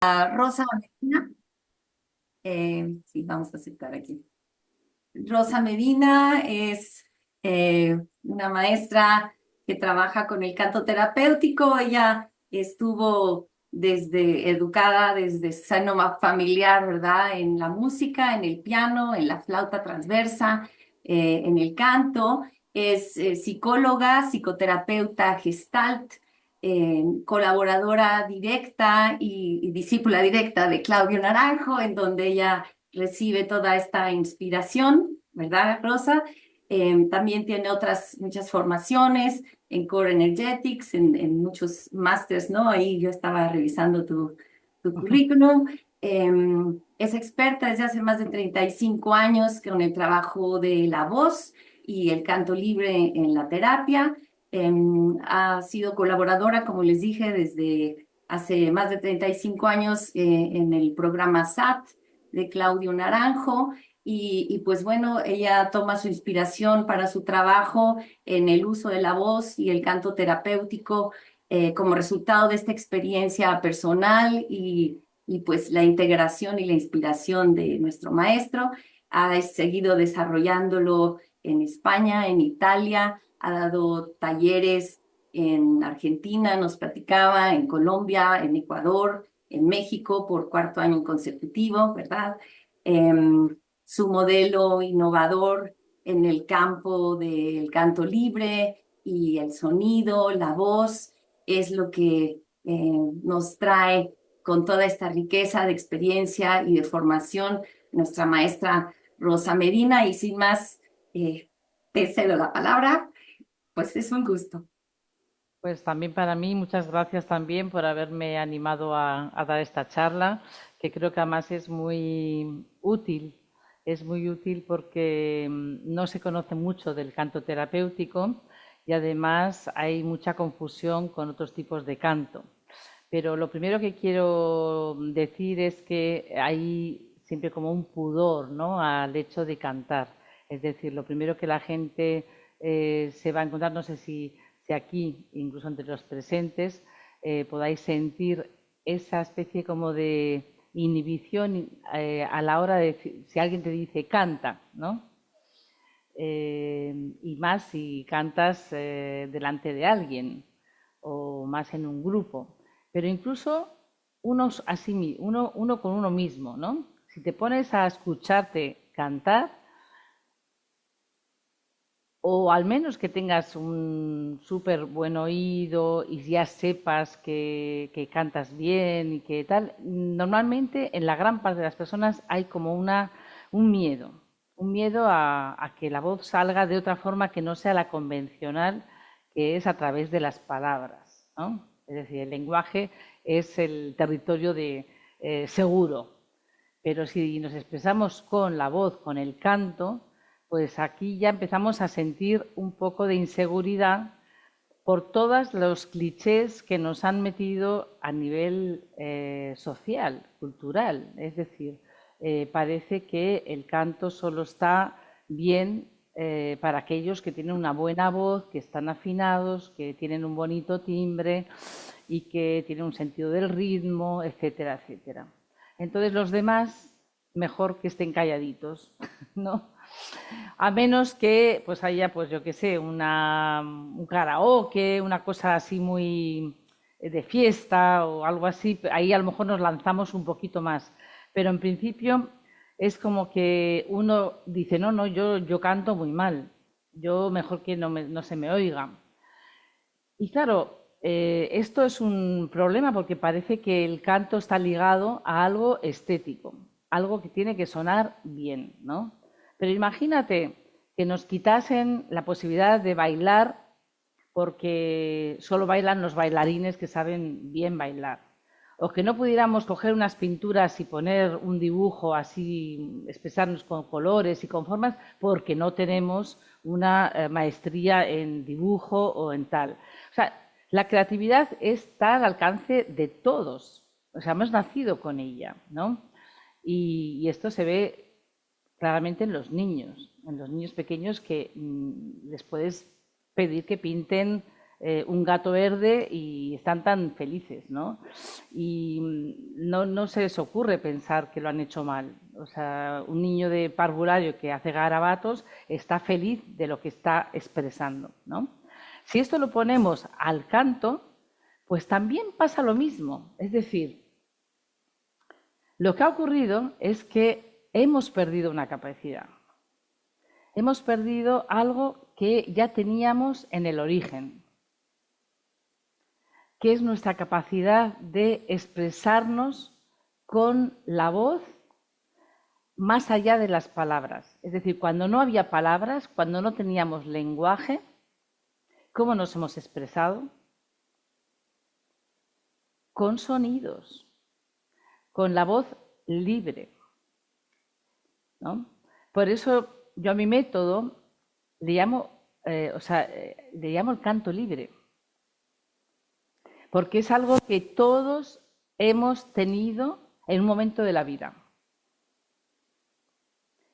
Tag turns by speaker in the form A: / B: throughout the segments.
A: Rosa Medina, sí, vamos a aceptar aquí. Rosa Medina es una maestra que trabaja con el canto terapéutico. Ella estuvo educada desde seno familiar, ¿verdad? En la música, en el piano, en la flauta transversa, en el canto. Es psicóloga, psicoterapeuta gestalt, colaboradora directa y discípula directa de Claudio Naranjo, en donde ella recibe toda esta inspiración, ¿verdad, Rosa? También tiene otras muchas formaciones en Core Energetics, en muchos másters, ¿no? Ahí yo estaba revisando tu currículum. Es experta desde hace más de 35 años con el trabajo de la voz y el canto libre en la terapia. Ha sido colaboradora, como les dije, desde hace más de 35 años en el programa SAT de Claudio Naranjo. Pues bueno, ella toma su inspiración para su trabajo en el uso de la voz y el canto terapéutico como resultado de esta experiencia personal y pues la integración y la inspiración de nuestro maestro. Ha seguido desarrollándolo en España, en Italia, ha dado talleres en Argentina, nos platicaba, en Colombia, en Ecuador, en México por cuarto año consecutivo, ¿verdad? Su modelo innovador en el campo del canto libre y el sonido, la voz, es lo que nos trae con toda esta riqueza de experiencia y de formación nuestra maestra Rosa Medina. Y sin más, te cedo la palabra, pues es un gusto.
B: Pues también para mí, muchas gracias también por haberme animado a dar esta charla, que creo que además es muy útil. Es muy útil porque no se conoce mucho del canto terapéutico y además hay mucha confusión con otros tipos de canto. Pero lo primero que quiero decir es que hay siempre como un pudor, ¿no?, al hecho de cantar. Es decir, lo primero que la gente se va a encontrar, no sé si aquí, incluso entre los presentes, podáis sentir esa especie como de inhibición a la hora de si alguien te dice canta, ¿no? Y más si cantas delante de alguien o más en un grupo. Pero incluso uno con uno mismo, ¿no? Si te pones a escucharte cantar, o al menos que tengas un súper buen oído y ya sepas que cantas bien y que tal, normalmente en la gran parte de las personas hay como un miedo, un miedo a que la voz salga de otra forma que no sea la convencional, que es a través de las palabras, ¿no? Es decir, el lenguaje es el territorio de seguro, pero si nos expresamos con la voz, con el canto, pues aquí ya empezamos a sentir un poco de inseguridad por todos los clichés que nos han metido a nivel social, cultural. Es decir, parece que el canto solo está bien para aquellos que tienen una buena voz, que están afinados, que tienen un bonito timbre y que tienen un sentido del ritmo, etcétera, etcétera. Entonces los demás, mejor que estén calladitos, ¿no? A menos que pues haya, pues yo qué sé, un karaoke, una cosa así muy de fiesta o algo así, ahí a lo mejor nos lanzamos un poquito más. Pero en principio es como que uno dice, no, no, yo canto muy mal, yo mejor que no se me oiga. Y claro, esto es un problema porque parece que el canto está ligado a algo estético, algo que tiene que sonar bien, ¿no? Pero imagínate que nos quitasen la posibilidad de bailar porque solo bailan los bailarines que saben bien bailar. O que no pudiéramos coger unas pinturas y poner un dibujo así, expresarnos con colores y con formas, porque no tenemos una maestría en dibujo o en tal. O sea, la creatividad está al alcance de todos. O sea, hemos nacido con ella, ¿no? Y esto se ve claramente en los niños pequeños que les puedes pedir que pinten un gato verde y están tan felices, ¿no? Y no se les ocurre pensar que lo han hecho mal. O sea, un niño de parvulario que hace garabatos está feliz de lo que está expresando, ¿no? Si esto lo ponemos al canto, pues también pasa lo mismo. Es decir, lo que ha ocurrido es que hemos perdido una capacidad. Hemos perdido algo que ya teníamos en el origen, que es nuestra capacidad de expresarnos con la voz más allá de las palabras. Es decir, cuando no había palabras, cuando no teníamos lenguaje, ¿cómo nos hemos expresado? Con sonidos, con la voz libre, ¿no? Por eso yo a mi método le llamo, le llamo el canto libre, porque es algo que todos hemos tenido en un momento de la vida.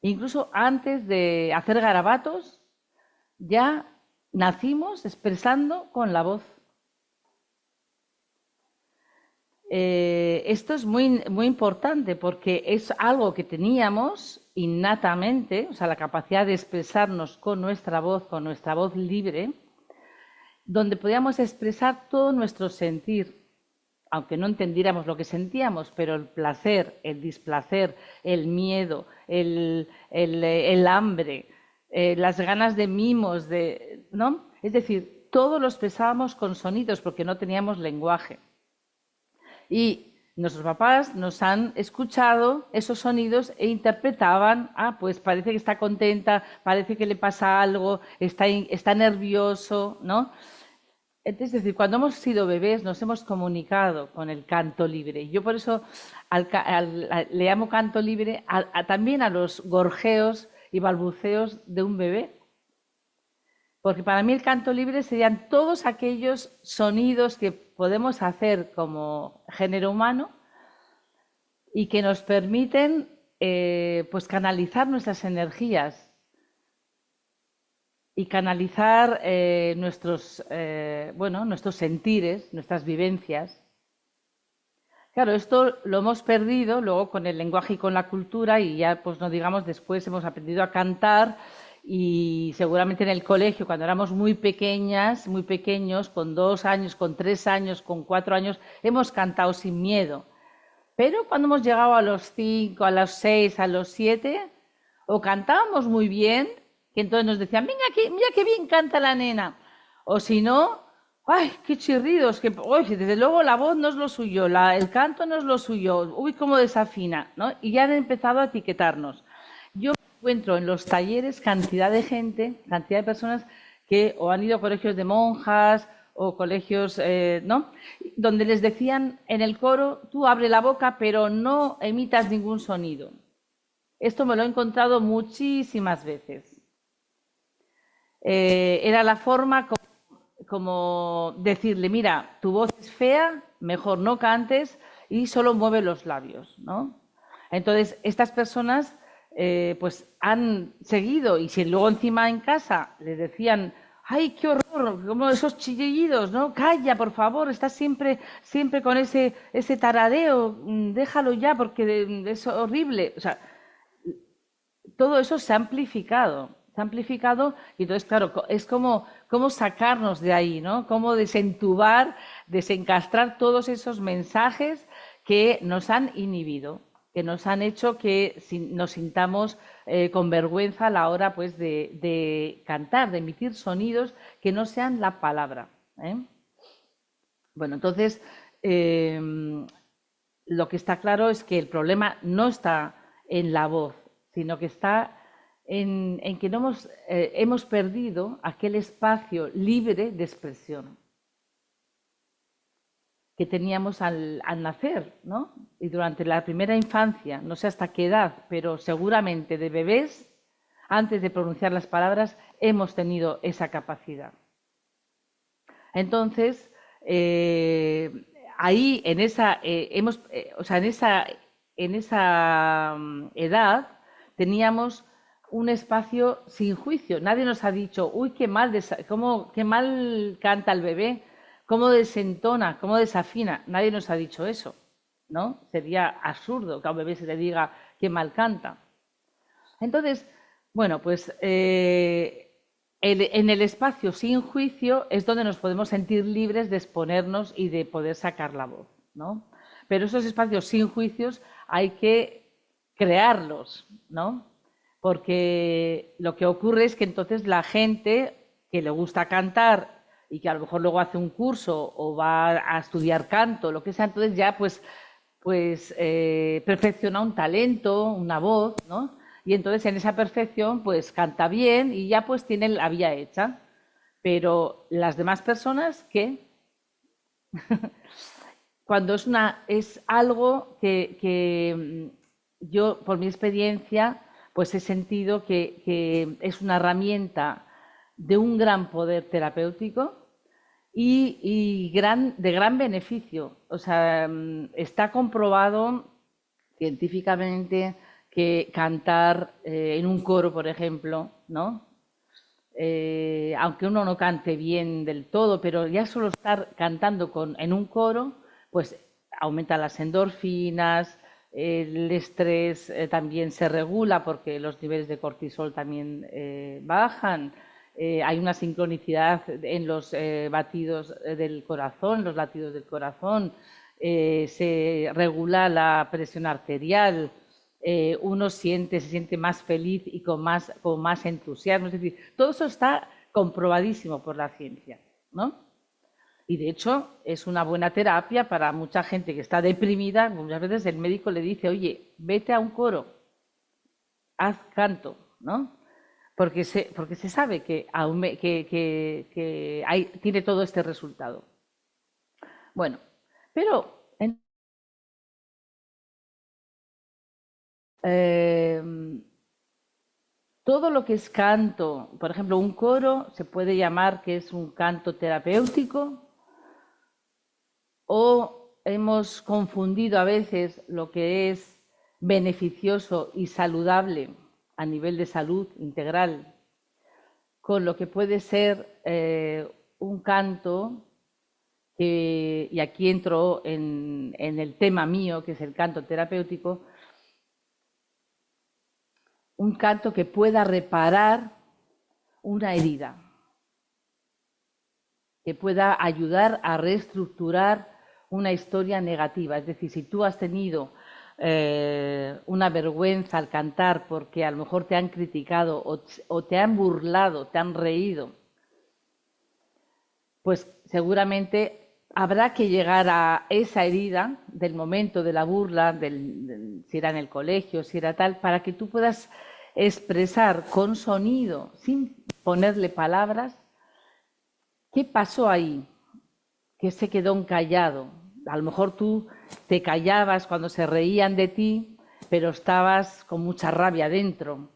B: Incluso antes de hacer garabatos, ya nacimos expresando con la voz. Esto es muy, muy importante porque es algo que teníamos innatamente, o sea, la capacidad de expresarnos con nuestra voz libre, donde podíamos expresar todo nuestro sentir, aunque no entendiéramos lo que sentíamos, pero el placer, el displacer, el miedo, el hambre, las ganas de mimos, ¿no? Es decir, todo lo expresábamos con sonidos porque no teníamos lenguaje. Y nuestros papás nos han escuchado esos sonidos e interpretaban, pues parece que está contenta, parece que le pasa algo, está nervioso, ¿no? Es decir, cuando hemos sido bebés nos hemos comunicado con el canto libre. Yo por eso le llamo canto libre también a los gorjeos y balbuceos de un bebé. Porque para mí el canto libre serían todos aquellos sonidos que podemos hacer como género humano y que nos permiten pues canalizar nuestras energías y canalizar nuestros sentires, nuestras vivencias. Claro, esto lo hemos perdido luego con el lenguaje y con la cultura y ya, pues no digamos, después hemos aprendido a cantar y seguramente en el colegio, cuando éramos muy pequeñas, muy pequeños, con 2 años, con 3 años, con 4 años, hemos cantado sin miedo. Pero cuando hemos llegado a los 5, a los 6, a los 7, o cantábamos muy bien, que entonces nos decían, mira qué bien canta la nena, o si no, ¡ay, qué chirridos! Que, oye, desde luego la voz no es lo suyo, el canto no es lo suyo, uy, cómo desafina, ¿no? Y ya han empezado a etiquetarnos. Yo encuentro en los talleres cantidad de gente, cantidad de personas que o han ido a colegios de monjas o colegios, ¿no? Donde les decían en el coro, tú abre la boca pero no emitas ningún sonido. Esto me lo he encontrado muchísimas veces. Era la forma como decirle, mira, tu voz es fea, mejor no cantes y solo mueve los labios, ¿no? Entonces, estas personas pues han seguido y si luego encima en casa les decían, ¡ay, qué horror! Como esos chillidos, ¿no? Calla, por favor, estás siempre con ese tarareo, déjalo ya porque es horrible. O sea, todo eso se ha amplificado y entonces, claro, es como sacarnos de ahí, ¿no? Cómo desentubar, desencastrar todos esos mensajes que nos han inhibido, que nos han hecho que nos sintamos con vergüenza a la hora pues de cantar, de emitir sonidos que no sean la palabra, ¿eh? Bueno, entonces, lo que está claro es que el problema no está en la voz, sino que está en que no hemos perdido aquel espacio libre de expresión que teníamos al nacer, ¿no? Y durante la primera infancia, no sé hasta qué edad, pero seguramente de bebés, antes de pronunciar las palabras, hemos tenido esa capacidad. Entonces, ahí en esa edad teníamos un espacio sin juicio. Nadie nos ha dicho, uy, qué mal canta el bebé, cómo desentona, cómo desafina. Nadie nos ha dicho eso, ¿no? Sería absurdo que a un bebé se le diga qué mal canta. Entonces, bueno, pues en el espacio sin juicio es donde nos podemos sentir libres de exponernos y de poder sacar la voz, ¿no? Pero esos espacios sin juicios hay que crearlos, ¿no? Porque lo que ocurre es que entonces la gente que le gusta cantar y que a lo mejor luego hace un curso o va a estudiar canto, lo que sea, entonces ya perfecciona un talento, una voz, ¿no? Y entonces en esa perfección pues canta bien y ya pues tiene la vía hecha. Pero las demás personas, ¿qué? Cuando es algo que yo, por mi experiencia, pues he sentido que es una herramienta de un gran poder terapéutico de gran beneficio. O sea, está comprobado científicamente que cantar en un coro, por ejemplo, ¿no? Aunque uno no cante bien del todo, pero ya solo estar cantando en un coro, pues aumenta las endorfinas, el estrés también se regula porque los niveles de cortisol también bajan. Hay una sincronicidad en los batidos del corazón, los latidos del corazón, se regula la presión arterial, uno se siente más feliz y con más entusiasmo. Es decir, todo eso está comprobadísimo por la ciencia, ¿no? Y de hecho es una buena terapia para mucha gente que está deprimida. Muchas veces el médico le dice, oye, vete a un coro, haz canto, ¿no? Porque se sabe que tiene todo este resultado. Bueno, pero eh, todo lo que es canto, por ejemplo, un coro se puede llamar que es un canto terapéutico, o hemos confundido a veces lo que es beneficioso y saludable a nivel de salud integral con lo que puede ser un canto y aquí entro en el tema mío, que es el canto terapéutico, un canto que pueda reparar una herida, que pueda ayudar a reestructurar una historia negativa. Es decir, si tú has tenido una vergüenza al cantar porque a lo mejor te han criticado o te han burlado, te han reído, pues seguramente habrá que llegar a esa herida del momento de la burla, si era en el colegio, si era tal, para que tú puedas expresar con sonido, sin ponerle palabras, qué pasó ahí, que se quedó encallado. A lo mejor tú te callabas cuando se reían de ti, pero estabas con mucha rabia dentro,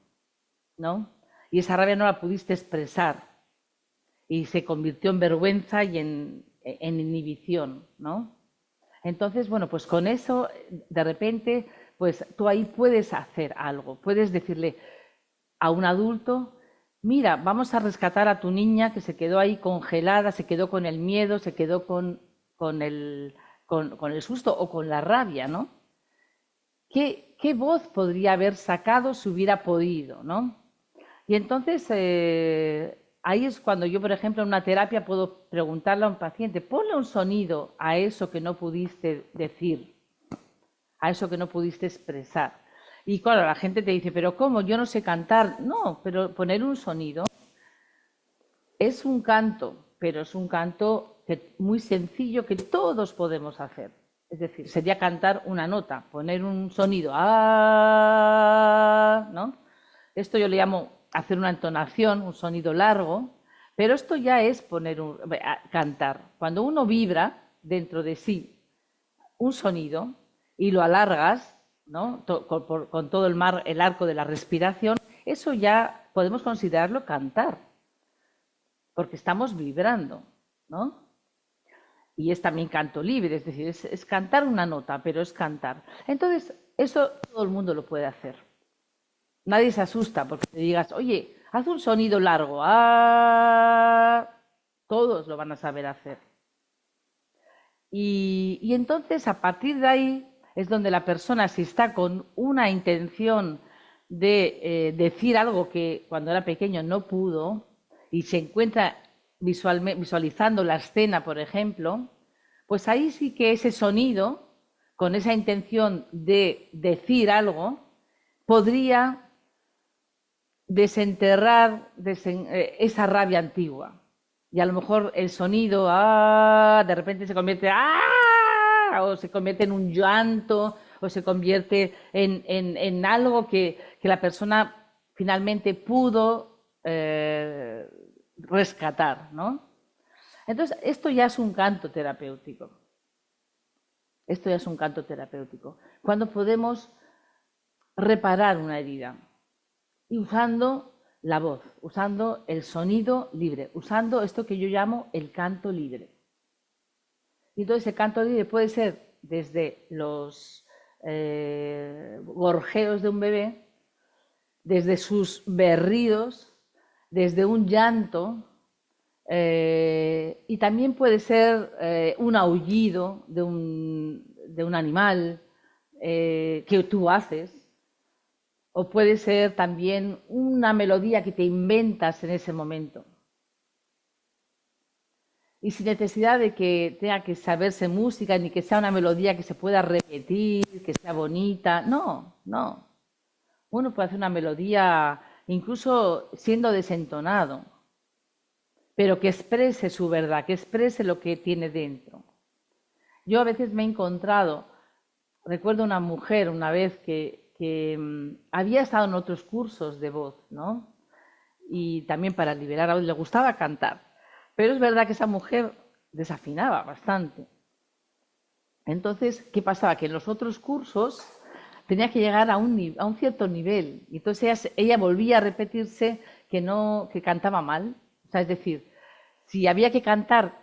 B: ¿no? Y esa rabia no la pudiste expresar y se convirtió en vergüenza y en inhibición, ¿no? Entonces, bueno, pues con eso, de repente, pues tú ahí puedes hacer algo, puedes decirle a un adulto, mira, vamos a rescatar a tu niña que se quedó ahí congelada, se quedó con el miedo, se quedó con el susto o con la rabia, ¿no? ¿Qué voz podría haber sacado si hubiera podido, ¿no? Y entonces ahí es cuando yo, por ejemplo, en una terapia puedo preguntarle a un paciente, ponle un sonido a eso que no pudiste decir, a eso que no pudiste expresar. Y claro, la gente te dice, pero ¿cómo? Yo no sé cantar. No, pero poner un sonido es un canto, pero es un canto muy sencillo que todos podemos hacer. Es decir, sería cantar una nota, poner un sonido, ah, ¿no? Esto yo le llamo hacer una entonación, un sonido largo, pero esto ya es cantar. Cuando uno vibra dentro de sí un sonido y lo alargas, ¿no? Con todo el arco de la respiración, eso ya podemos considerarlo cantar, porque estamos vibrando, ¿no? Y es también canto libre, es decir, es cantar una nota, pero es cantar. Entonces, eso todo el mundo lo puede hacer. Nadie se asusta porque te digas, oye, haz un sonido largo. Ah, todos lo van a saber hacer. Y entonces a partir de ahí es donde la persona, si está con una intención de decir algo que cuando era pequeño no pudo y se encuentra visualizando la escena, por ejemplo, pues ahí sí que ese sonido, con esa intención de decir algo, podría desenterrar esa rabia antigua. Y a lo mejor el sonido de repente se convierte o se convierte en un llanto, o se convierte en algo que la persona finalmente pudo rescatar, ¿no? Entonces, esto ya es un canto terapéutico. Esto ya es un canto terapéutico. Cuando podemos reparar una herida y usando la voz, usando el sonido libre, usando esto que yo llamo el canto libre. Y entonces el canto libre puede ser desde los gorjeos de un bebé, desde sus berridos, desde un llanto, y también puede ser un aullido de un animal que tú haces, o puede ser también una melodía que te inventas en ese momento. Y sin necesidad de que tenga que saberse música, ni que sea una melodía que se pueda repetir, que sea bonita. No, no. Uno puede hacer una melodía incluso siendo desentonado, pero que exprese su verdad, que exprese lo que tiene dentro. Yo a veces me he encontrado, recuerdo una mujer una vez que había estado en otros cursos de voz, ¿no? Y también para liberar a le gustaba cantar. Pero es verdad que esa mujer desafinaba bastante. Entonces, ¿qué pasaba? Que en los otros cursos tenía que llegar a un cierto nivel. Y entonces ella volvía a repetirse que cantaba mal. O sea, es decir, si había que cantar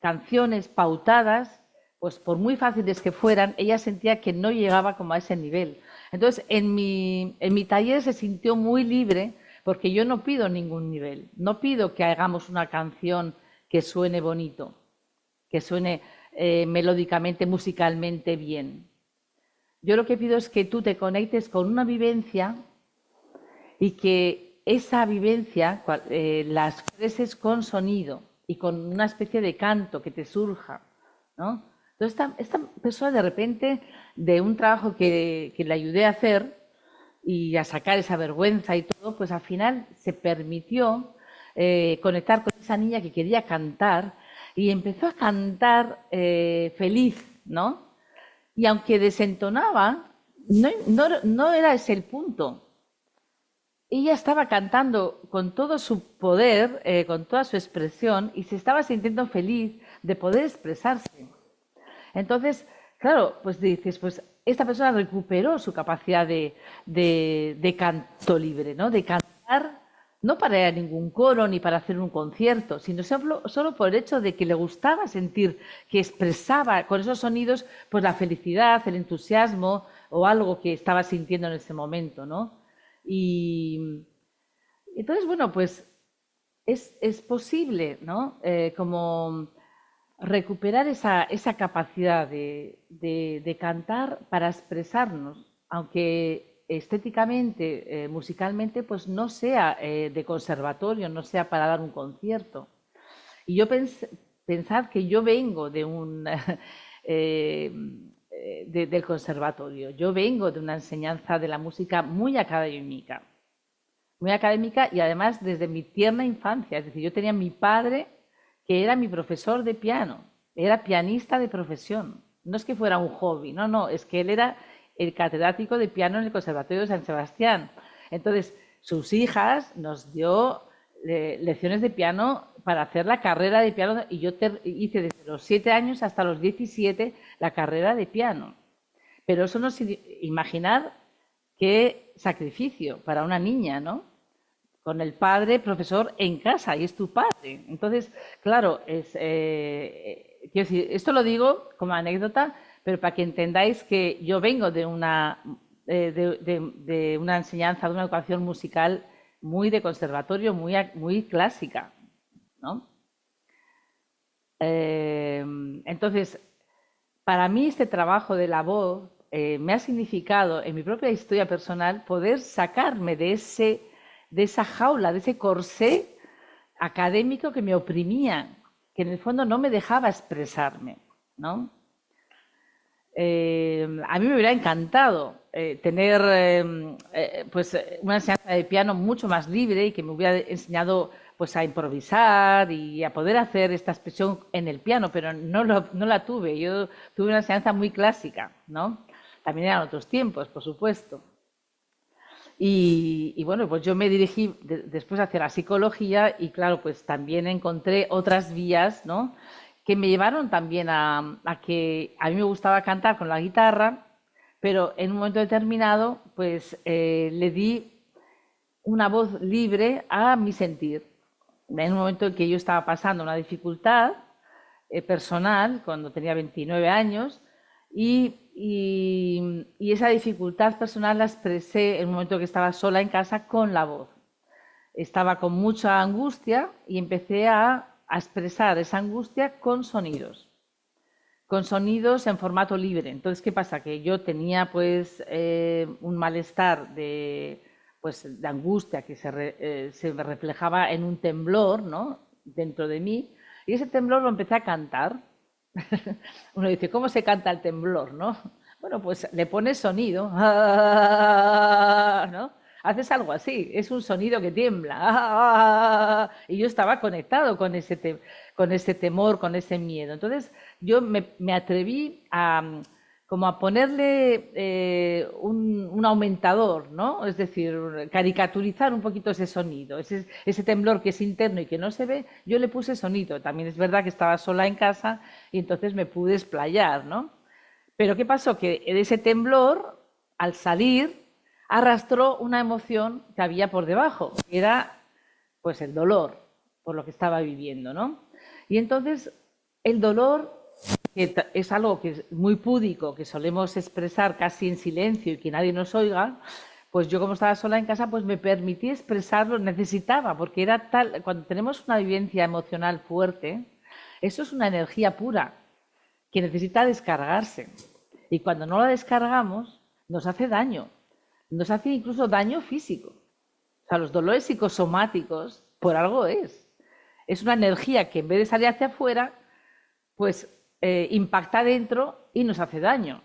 B: canciones pautadas, pues por muy fáciles que fueran, ella sentía que no llegaba como a ese nivel. Entonces, en mi taller se sintió muy libre porque yo no pido ningún nivel, no pido que hagamos una canción que suene bonito, que suene melódicamente, musicalmente bien. Yo lo que pido es que tú te conectes con una vivencia y que esa vivencia la expreses con sonido y con una especie de canto que te surja, ¿no? Entonces esta persona de repente, de un trabajo que le ayudé a hacer y a sacar esa vergüenza y todo, pues al final se permitió conectar con esa niña que quería cantar y empezó a cantar feliz, ¿no? Y aunque desentonaba, no era ese el punto. Ella estaba cantando con todo su poder, con toda su expresión, y se estaba sintiendo feliz de poder expresarse. Entonces, claro, pues dices, pues esta persona recuperó su capacidad de canto libre, ¿no? De cantar, no para ir a ningún coro ni para hacer un concierto, sino solo por el hecho de que le gustaba sentir que expresaba con esos sonidos pues la felicidad, el entusiasmo o algo que estaba sintiendo en ese momento, ¿no? Y entonces, bueno, pues es posible, ¿no? Como recuperar esa capacidad de cantar para expresarnos, aunque estéticamente, musicalmente, pues no sea de conservatorio, no sea para dar un concierto. Y yo pensar que yo vengo de un del conservatorio, yo vengo de una enseñanza de la música muy académica y además desde mi tierna infancia. Es decir, yo tenía a mi padre que era mi profesor de piano, era pianista de profesión. No es que fuera un hobby, no, no, es que él era el catedrático de piano en el Conservatorio de San Sebastián. Entonces, sus hijas nos dio lecciones de piano para hacer la carrera de piano y yo hice desde los 7 años hasta los 17 la carrera de piano. Pero eso no es imaginar qué sacrificio para una niña, ¿no? Con el padre profesor en casa y es tu padre. Entonces, claro, quiero decir, esto lo digo como anécdota, pero para que entendáis que yo vengo de una de una enseñanza, de una educación musical muy de conservatorio, muy clásica, ¿no? Entonces, para mí este trabajo de la voz me ha significado en mi propia historia personal poder sacarme de esa jaula, de ese corsé académico que me oprimía, que en el fondo no me dejaba expresarme, ¿no? A mí me hubiera encantado tener pues una enseñanza de piano mucho más libre y que me hubiera enseñado pues a improvisar y a poder hacer esta expresión en el piano, pero no la tuve. Yo tuve una enseñanza muy clásica, ¿no? También eran otros tiempos, por supuesto. Y bueno, pues yo me dirigí después hacia la psicología y claro, pues también encontré otras vías, ¿no? Que me llevaron también a que a mí me gustaba cantar con la guitarra, pero en un momento determinado, pues le di una voz libre a mi sentir. En un momento en que yo estaba pasando una dificultad personal, cuando tenía 29 años, y esa dificultad personal la expresé en un momento que estaba sola en casa con la voz. Estaba con mucha angustia y empecé a expresar esa angustia con sonidos en formato libre. Entonces, ¿qué pasa? Que yo tenía pues un malestar pues, de angustia que se reflejaba en un temblor, ¿no? Dentro de mí, y ese temblor lo empecé a cantar. Uno dice, ¿cómo se canta el temblor, no? Bueno, pues le pones sonido, ¿no? Haces algo así, es un sonido que tiembla. Y yo estaba conectado con ese temor, con ese miedo. Entonces yo me atreví como a ponerle un aumentador, ¿no? Es decir, caricaturizar un poquito ese sonido, ese temblor que es interno y que no se ve, yo le puse sonido. También es verdad que estaba sola en casa y entonces me pude explayar, ¿no? Pero ¿qué pasó? Que ese temblor, al salir, arrastró una emoción que había por debajo, que era pues el dolor por lo que estaba viviendo, ¿no? Y entonces el dolor, que es algo que es muy púdico, que solemos expresar casi en silencio y que nadie nos oiga, pues yo como estaba sola en casa, pues me permití expresarlo, necesitaba, porque era tal, cuando tenemos una vivencia emocional fuerte, eso es una energía pura que necesita descargarse. Y cuando no la descargamos, nos hace daño, nos hace incluso daño físico. O sea, los dolores psicosomáticos, por algo es. Es una energía que en vez de salir hacia afuera, pues impacta dentro y nos hace daño.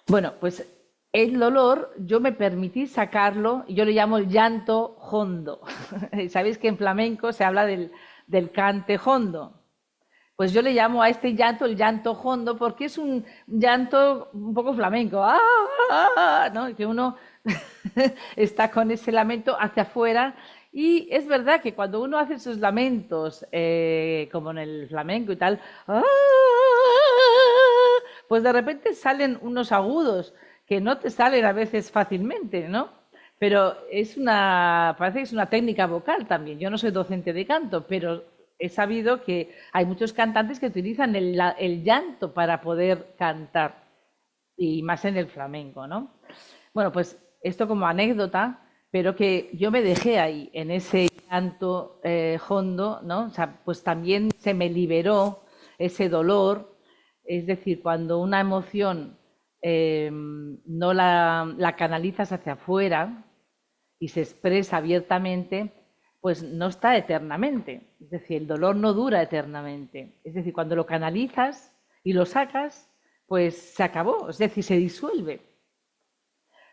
B: Bueno, pues el dolor yo me permití sacarlo y yo le llamo el llanto hondo. Sabéis que en flamenco se habla del cante hondo. Pues yo le llamo a este llanto el llanto hondo porque es un llanto un poco flamenco, ¿no? Que uno está con ese lamento hacia afuera. Y es verdad que cuando uno hace sus lamentos, como en el flamenco y tal, pues de repente salen unos agudos que no te salen a veces fácilmente, ¿no? Pero parece que es una técnica vocal también. Yo no soy docente de canto, pero he sabido que hay muchos cantantes que utilizan el llanto para poder cantar, y más en el flamenco, ¿no? Bueno, pues esto como anécdota, pero que yo me dejé ahí, en ese llanto hondo, ¿no? O sea, pues también se me liberó ese dolor, es decir, cuando una emoción no la canalizas hacia afuera y se expresa abiertamente, pues no está eternamente. Es decir, el dolor no dura eternamente. Es decir, cuando lo canalizas y lo sacas, pues se acabó, es decir, se disuelve.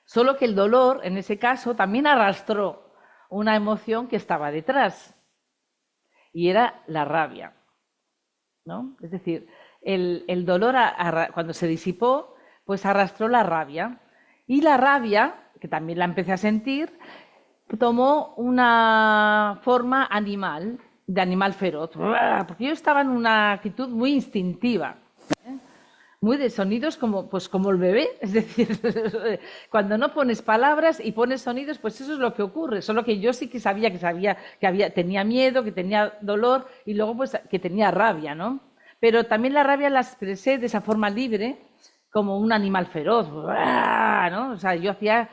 B: Solo que el dolor, en ese caso, también arrastró una emoción que estaba detrás, y era la rabia, ¿no? Es decir, el dolor, cuando se disipó, pues arrastró la rabia. Y la rabia, que también la empecé a sentir, tomó una forma animal, de animal feroz, porque yo estaba en una actitud muy instintiva, muy de sonidos pues como el bebé, es decir, cuando no pones palabras y pones sonidos, pues eso es lo que ocurre, solo que yo sí que sabía que tenía miedo, que tenía dolor y luego pues que tenía rabia, ¿no? Pero también la rabia la expresé de esa forma libre, como un animal feroz, ¡buah! ¿No? O sea, yo hacía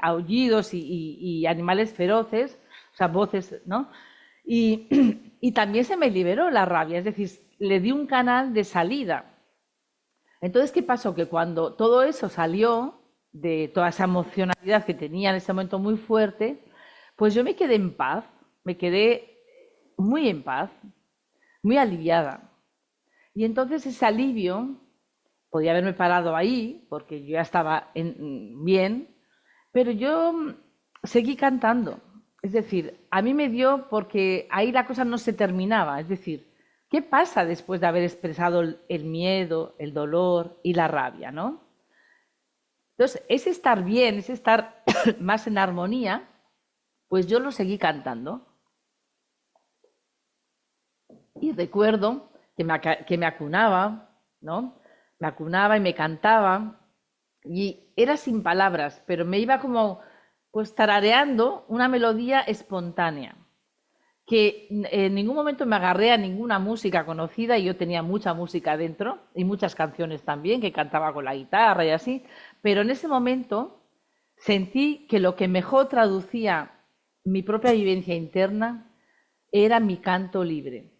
B: aullidos y animales feroces, o sea, voces, ¿no? Y, y también se me liberó la rabia, es decir, le di un canal de salida. Entonces, ¿qué pasó? Que cuando todo eso salió, de toda esa emocionalidad que tenía en ese momento muy fuerte, pues yo me quedé en paz, me quedé muy en paz, muy aliviada. Y entonces ese alivio, podía haberme parado ahí, porque yo ya estaba bien, pero yo seguí cantando. Es decir, a mí me dio porque ahí la cosa no se terminaba. Es decir, ¿qué pasa después de haber expresado el miedo, el dolor y la rabia, ¿no? Entonces, ese estar bien, ese estar más en armonía, pues yo lo seguí cantando. Y recuerdo que me acunaba, ¿no? Me acunaba y me cantaba. Y era sin palabras, pero me iba como pues tarareando una melodía espontánea, que en ningún momento me agarré a ninguna música conocida, y yo tenía mucha música dentro y muchas canciones también que cantaba con la guitarra y así, pero en ese momento sentí que lo que mejor traducía mi propia vivencia interna era mi canto libre.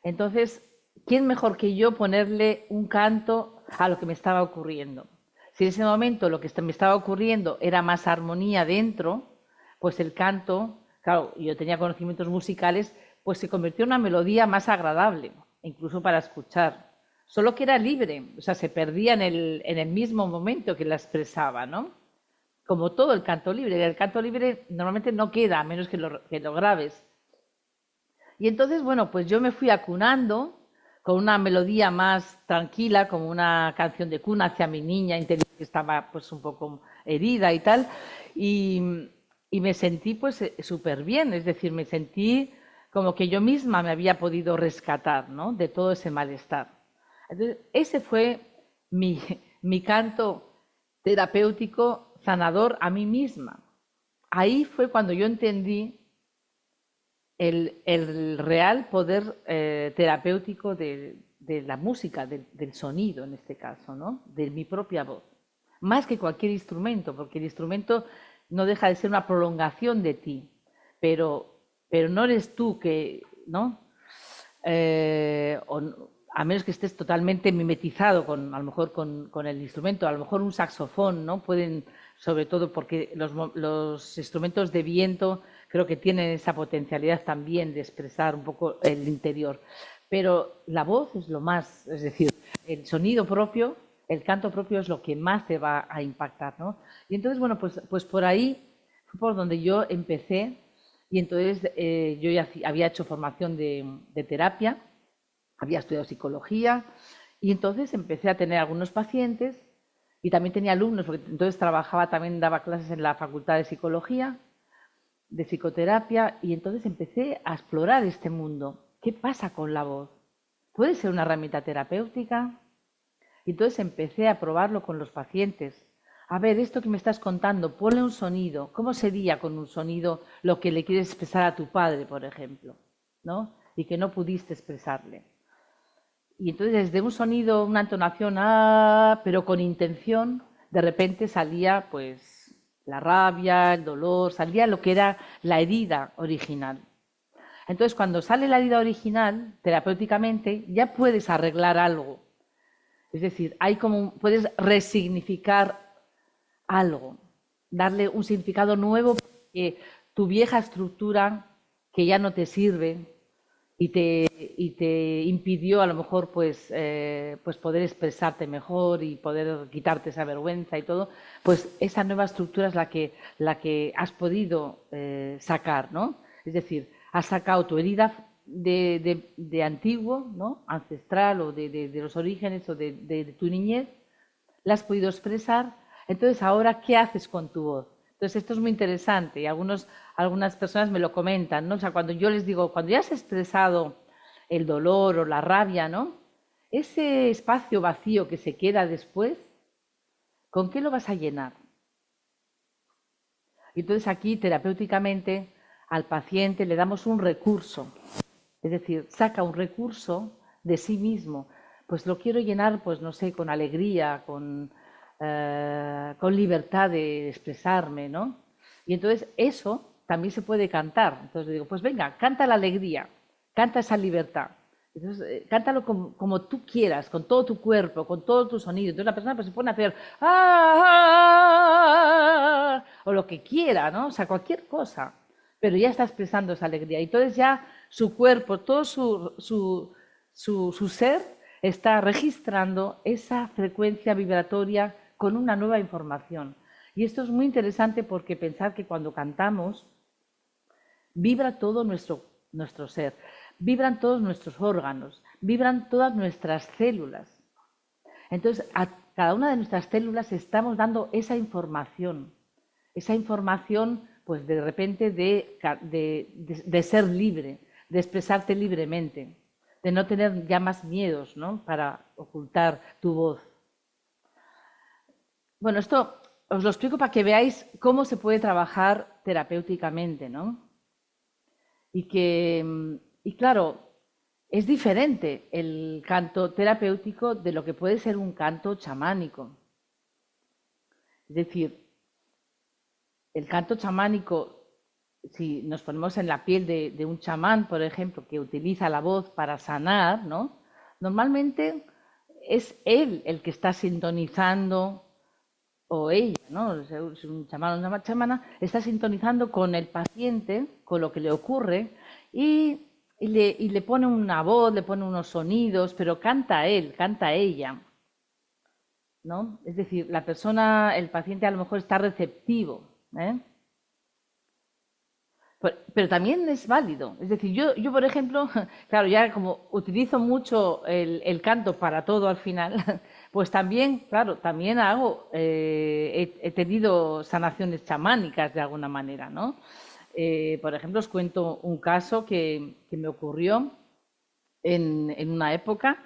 B: Entonces, ¿quién mejor que yo ponerle un canto a lo que me estaba ocurriendo? Si en ese momento lo que me estaba ocurriendo era más armonía dentro, pues el canto, claro, yo tenía conocimientos musicales, pues se convirtió en una melodía más agradable, incluso para escuchar. Solo que era libre, o sea, se perdía en el mismo momento que la expresaba, ¿no? Como todo el canto libre. El canto libre normalmente no queda, a menos que lo grabes. Y entonces, bueno, pues yo me fui acunando con una melodía más tranquila, como una canción de cuna hacia mi niña interior que estaba pues un poco herida y tal, y, y me sentí pues súper bien, es decir, me sentí como que yo misma me había podido rescatar, ¿no? De todo ese malestar. Entonces, ese fue mi, mi canto terapéutico sanador a mí misma. Ahí fue cuando yo entendí el real poder terapéutico de la música, del sonido en este caso, ¿no? De mi propia voz. Más que cualquier instrumento, porque el instrumento no deja de ser una prolongación de ti, pero no eres tú que, ¿no? A menos que estés totalmente mimetizado con, a lo mejor con el instrumento, a lo mejor un saxofón, ¿no? Pueden, sobre todo porque los instrumentos de viento creo que tienen esa potencialidad también de expresar un poco el interior. Pero la voz es lo más, es decir, el sonido propio, el canto propio es lo que más te va a impactar, ¿no? Y entonces, bueno, pues por ahí fue por donde yo empecé. Y entonces yo ya había hecho formación de terapia, había estudiado psicología, y entonces empecé a tener algunos pacientes y también tenía alumnos, porque entonces trabajaba, también daba clases en la Facultad de Psicología, de psicoterapia, y entonces empecé a explorar este mundo. ¿Qué pasa con la voz? ¿Puede ser una herramienta terapéutica? Y entonces empecé a probarlo con los pacientes. A ver, esto que me estás contando, ponle un sonido. ¿Cómo sería con un sonido lo que le quieres expresar a tu padre, por ejemplo? ¿No? Y que no pudiste expresarle. Y entonces desde un sonido, una entonación, pero con intención, de repente salía pues la rabia, el dolor, salía lo que era la herida original. Entonces cuando sale la herida original, terapéuticamente, ya puedes arreglar algo. Es decir, hay como puedes resignificar algo, darle un significado nuevo, porque tu vieja estructura que ya no te sirve y te impidió a lo mejor pues poder expresarte mejor y poder quitarte esa vergüenza y todo, pues esa nueva estructura es la que has podido sacar, ¿no? Es decir, has sacado tu herida de antiguo, ¿no? Ancestral o de los orígenes o de tu niñez, la has podido expresar. Entonces, ahora, ¿qué haces con tu voz? Entonces, esto es muy interesante y algunas personas me lo comentan, ¿no? O sea, cuando yo les digo, cuando ya has expresado el dolor o la rabia, ¿no? Ese espacio vacío que se queda después, ¿con qué lo vas a llenar? Y entonces aquí, terapéuticamente, al paciente le damos un recurso, es decir, saca un recurso de sí mismo, pues lo quiero llenar, pues no sé, con alegría, con libertad de expresarme, ¿no? Y entonces eso también se puede cantar. Entonces digo, pues venga, canta la alegría, canta esa libertad. Entonces, cántalo como tú quieras, con todo tu cuerpo, con todo tu sonido. Entonces la persona pues, se pone a hacer ¡ah! O lo que quiera, ¿no? O sea, cualquier cosa. Pero ya está expresando esa alegría. Y entonces ya su cuerpo, todo su ser está registrando esa frecuencia vibratoria con una nueva información. Y esto es muy interesante porque pensar que cuando cantamos vibra todo nuestro ser, vibran todos nuestros órganos, vibran todas nuestras células. Entonces, a cada una de nuestras células estamos dando esa información pues de repente de ser libre, de expresarte libremente, de no tener ya más miedos, ¿no? Para ocultar tu voz. Bueno, esto os lo explico para que veáis cómo se puede trabajar terapéuticamente, ¿no? Y claro, es diferente el canto terapéutico de lo que puede ser un canto chamánico. Es decir, el canto chamánico, si nos ponemos en la piel de un chamán, por ejemplo, que utiliza la voz para sanar, ¿no? Normalmente es él el que está sintonizando, o ella, ¿no? Es un chamán o una chamana, está sintonizando con el paciente, con lo que le ocurre, y le pone una voz, le pone unos sonidos, pero canta él, canta ella, ¿no? Es decir, la persona, el paciente a lo mejor está receptivo, ¿eh? Pero también es válido. Es decir, yo, por ejemplo, claro, ya como utilizo mucho el canto para todo al final, pues también, claro, también hago, he tenido sanaciones chamánicas de alguna manera, ¿no? Por ejemplo, os cuento un caso que me ocurrió en una época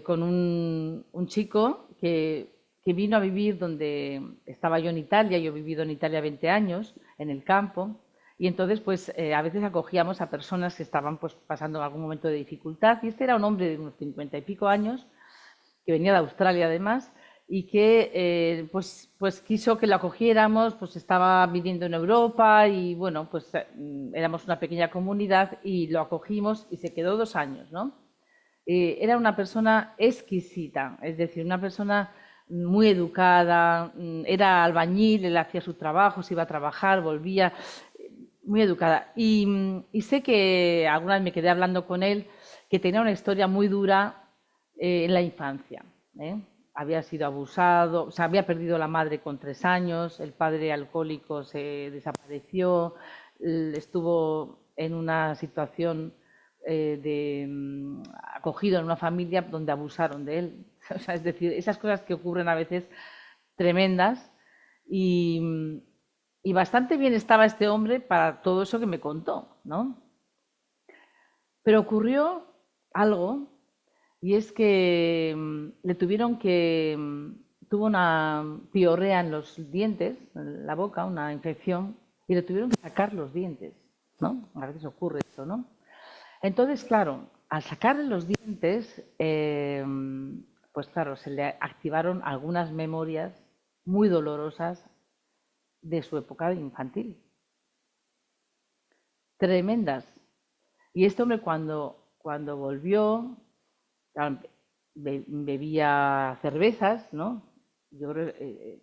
B: con un chico que vino a vivir donde estaba yo en Italia. Yo he vivido en Italia 20 años, en el campo, y entonces pues a veces acogíamos a personas que estaban pues pasando algún momento de dificultad, y este era un hombre de unos 50 y pico años, que venía de Australia además, y que pues quiso que lo acogiéramos, pues estaba viviendo en Europa y bueno, pues éramos una pequeña comunidad y lo acogimos y se quedó 2 años, ¿no? Era una persona exquisita, es decir, una persona muy educada, era albañil, él hacía su trabajo, se iba a trabajar, volvía, muy educada. Y sé que alguna vez me quedé hablando con él, que tenía una historia muy dura en la infancia, ¿eh? Había sido abusado, o sea, había perdido la madre con 3 años, el padre alcohólico se desapareció, estuvo en una situación acogido en una familia donde abusaron de él. O sea, es decir, esas cosas que ocurren a veces tremendas, y, y bastante bien estaba este hombre para todo eso que me contó, ¿no? Pero ocurrió algo, y es que le tuvieron que... tuvo una piorrea en los dientes, en la boca, una infección, y le tuvieron que sacar los dientes, ¿no? A veces ocurre eso, ¿no? Entonces, claro, al sacarle los dientes, pues claro, se le activaron algunas memorias muy dolorosas de su época infantil. Tremendas. Y este hombre cuando volvió, claro, bebía cervezas, ¿no? Yo creo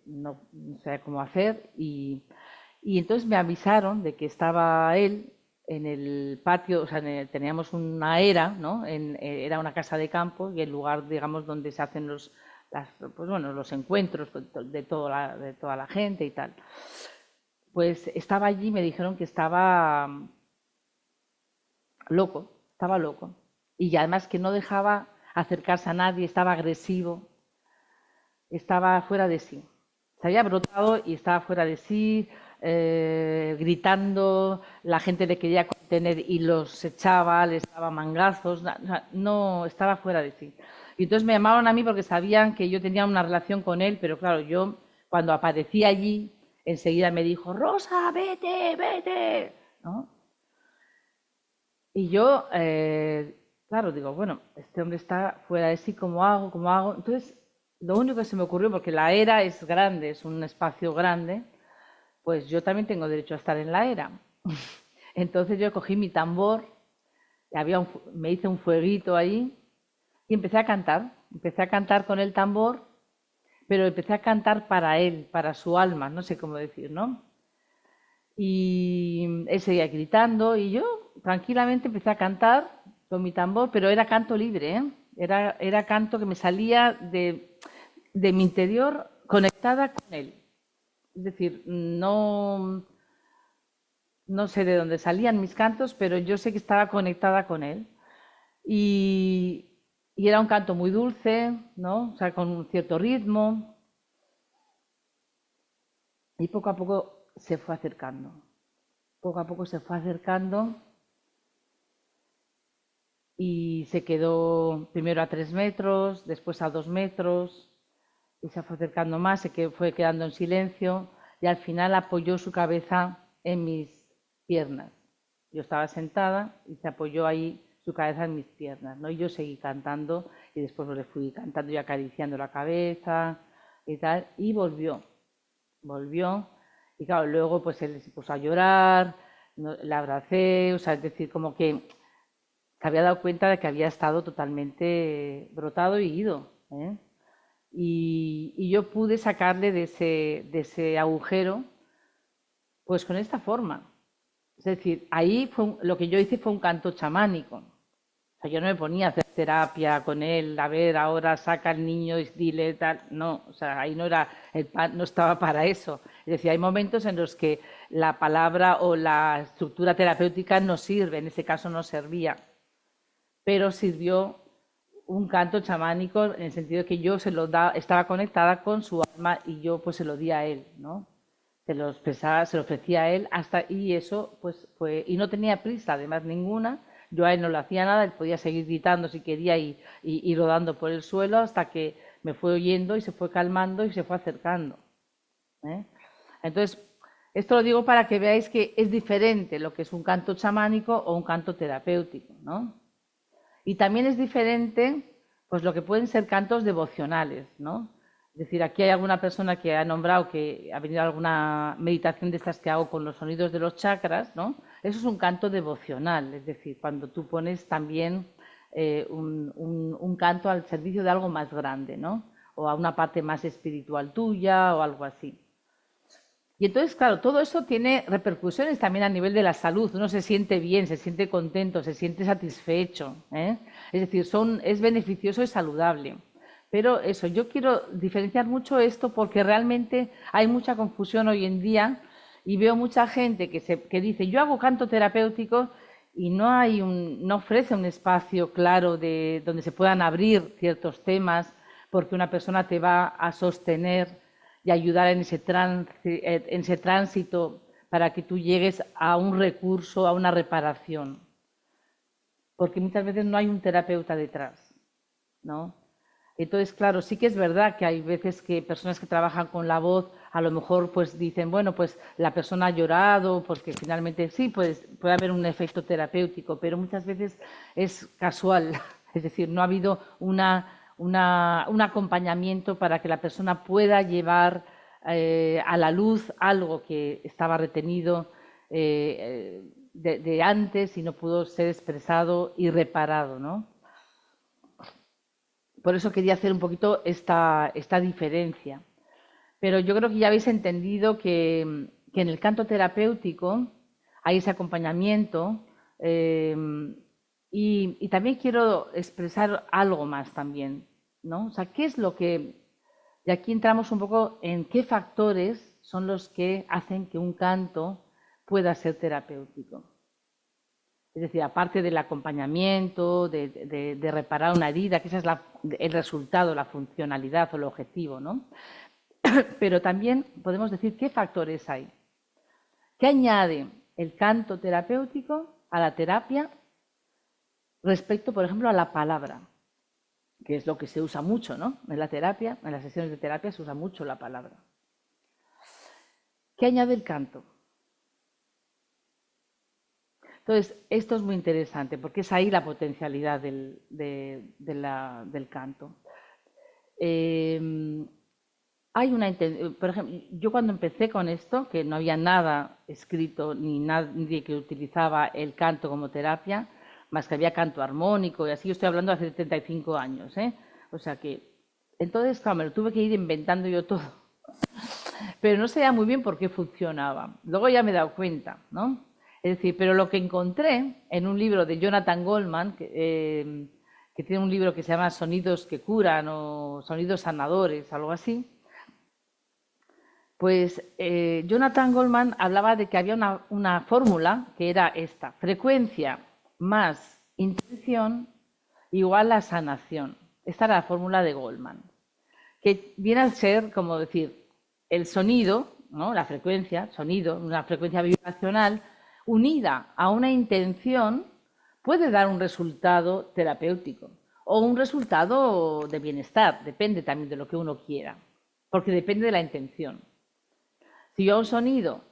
B: no sabía cómo hacer, y entonces me avisaron de que estaba él en el patio. O sea, teníamos una era, ¿no? Era una casa de campo, y el lugar, digamos, donde se hacen pues bueno, los encuentros de toda la gente y tal. Pues estaba allí, me dijeron que estaba estaba loco. Y además que no dejaba acercarse a nadie, estaba agresivo, estaba fuera de sí. Se había brotado y estaba fuera de sí, gritando, la gente le quería contener y los echaba, les daba mangazos, no, estaba fuera de sí. Y entonces me llamaron a mí porque sabían que yo tenía una relación con él, pero claro, yo cuando aparecí allí, enseguida me dijo, Rosa, vete, vete, ¿no? Y yo claro, digo, bueno, este hombre está fuera de sí, ¿cómo hago? ¿Cómo hago? Entonces, lo único que se me ocurrió, porque la era es grande, es un espacio grande, pues yo también tengo derecho a estar en la era. Entonces yo cogí mi tambor, me hice un fueguito ahí y empecé a cantar con el tambor, pero empecé a cantar para él, para su alma, no sé cómo decir, ¿no? Y él seguía gritando y yo tranquilamente empecé a cantar con mi tambor, pero era canto libre, ¿eh? Era canto que me salía de mi interior conectada con él. Es decir, no sé de dónde salían mis cantos, pero yo sé que estaba conectada con él. Y, y era un canto muy dulce, ¿no? O sea, con un cierto ritmo. Y poco a poco se fue acercando. Poco a poco se fue acercando y se quedó primero a 3 metros, después a 2 metros, y se fue acercando más, fue quedando en silencio y al final apoyó su cabeza en mis piernas. Yo estaba sentada y se apoyó ahí su cabeza en mis piernas, ¿no? Y yo seguí cantando y después le fui cantando y acariciando la cabeza y tal, y volvió, y claro, luego pues él se puso a llorar, no, la abracé, o sea, es decir, como que se había dado cuenta de que había estado totalmente brotado y ido, ¿eh? Y yo pude sacarle de ese agujero, pues con esta forma. Es decir, ahí lo que yo hice fue un canto chamánico. O sea, yo no me ponía a hacer terapia con él, a ver, ahora saca al niño y dile tal. No, o sea, ahí no era no estaba para eso. Es decir, hay momentos en los que la palabra o la estructura terapéutica no sirve, en ese caso no servía, pero sirvió un canto chamánico en el sentido de que yo estaba conectada con su alma y yo pues se lo di a él, ¿no? Se lo ofrecía a él y eso pues fue, y no tenía prisa además ninguna, yo a él no le hacía nada, él podía seguir gritando si quería y rodando por el suelo hasta que me fue oyendo y se fue calmando y se fue acercando, ¿eh? Entonces, esto lo digo para que veáis que es diferente lo que es un canto chamánico o un canto terapéutico, ¿no? Y también es diferente, pues lo que pueden ser cantos devocionales, ¿no? Es decir, aquí hay alguna persona que ha nombrado que ha venido a alguna meditación de estas que hago con los sonidos de los chakras, ¿no? Eso es un canto devocional, es decir, cuando tú pones también un canto al servicio de algo más grande, ¿no? O a una parte más espiritual tuya o algo así. Y entonces, claro, todo eso tiene repercusiones también a nivel de la salud. Uno se siente bien, se siente contento, se siente satisfecho, ¿eh? Es decir, es beneficioso y saludable. Pero eso, yo quiero diferenciar mucho esto porque realmente hay mucha confusión hoy en día y veo mucha gente que dice, yo hago canto terapéutico y no ofrece un espacio claro donde se puedan abrir ciertos temas porque una persona te va a sostener y ayudar en ese tránsito para que tú llegues a un recurso, a una reparación. Porque muchas veces no hay un terapeuta detrás, ¿no? Entonces, claro, sí que es verdad que hay veces que personas que trabajan con la voz a lo mejor pues dicen, bueno, pues la persona ha llorado porque finalmente sí, pues puede haber un efecto terapéutico, pero muchas veces es casual, es decir, no ha habido un acompañamiento para que la persona pueda llevar a la luz algo que estaba retenido de antes y no pudo ser expresado y reparado, ¿no? Por eso quería hacer un poquito esta diferencia. Pero yo creo que ya habéis entendido que en el canto terapéutico hay ese acompañamiento eh, y también quiero expresar algo más también, ¿no? O sea, ¿qué es lo que... Y aquí entramos un poco en qué factores son los que hacen que un canto pueda ser terapéutico. Es decir, aparte del acompañamiento, de reparar una herida, que ese es el resultado, la funcionalidad o el objetivo, ¿no? Pero también podemos decir qué factores hay. ¿Qué añade el canto terapéutico a la terapia respecto, por ejemplo, a la palabra? Que es lo que se usa mucho, ¿no? En la terapia, en las sesiones de terapia se usa mucho la palabra. ¿Qué añade el canto? Entonces, esto es muy interesante porque es ahí la potencialidad del canto. Eh, por ejemplo, yo cuando empecé con esto, que no había nada escrito ni nadie que utilizaba el canto como terapia, más que había canto armónico y así, yo estoy hablando de hace 35 años, ¿eh? O sea que, entonces, claro, me lo tuve que ir inventando yo todo, pero no sabía muy bien por qué funcionaba. Luego ya me he dado cuenta, ¿no? Es decir, pero lo que encontré en un libro de Jonathan Goldman, que tiene un libro que se llama Sonidos que curan o Sonidos sanadores, algo así, pues Jonathan Goldman hablaba de que había una fórmula que era esta: frecuencia más intención igual a sanación. Esta era la fórmula de Goldman, que viene a ser como decir el sonido, ¿no? La frecuencia, sonido, una frecuencia vibracional unida a una intención puede dar un resultado terapéutico o un resultado de bienestar, depende también de lo que uno quiera, porque depende de la intención. Si yo a un sonido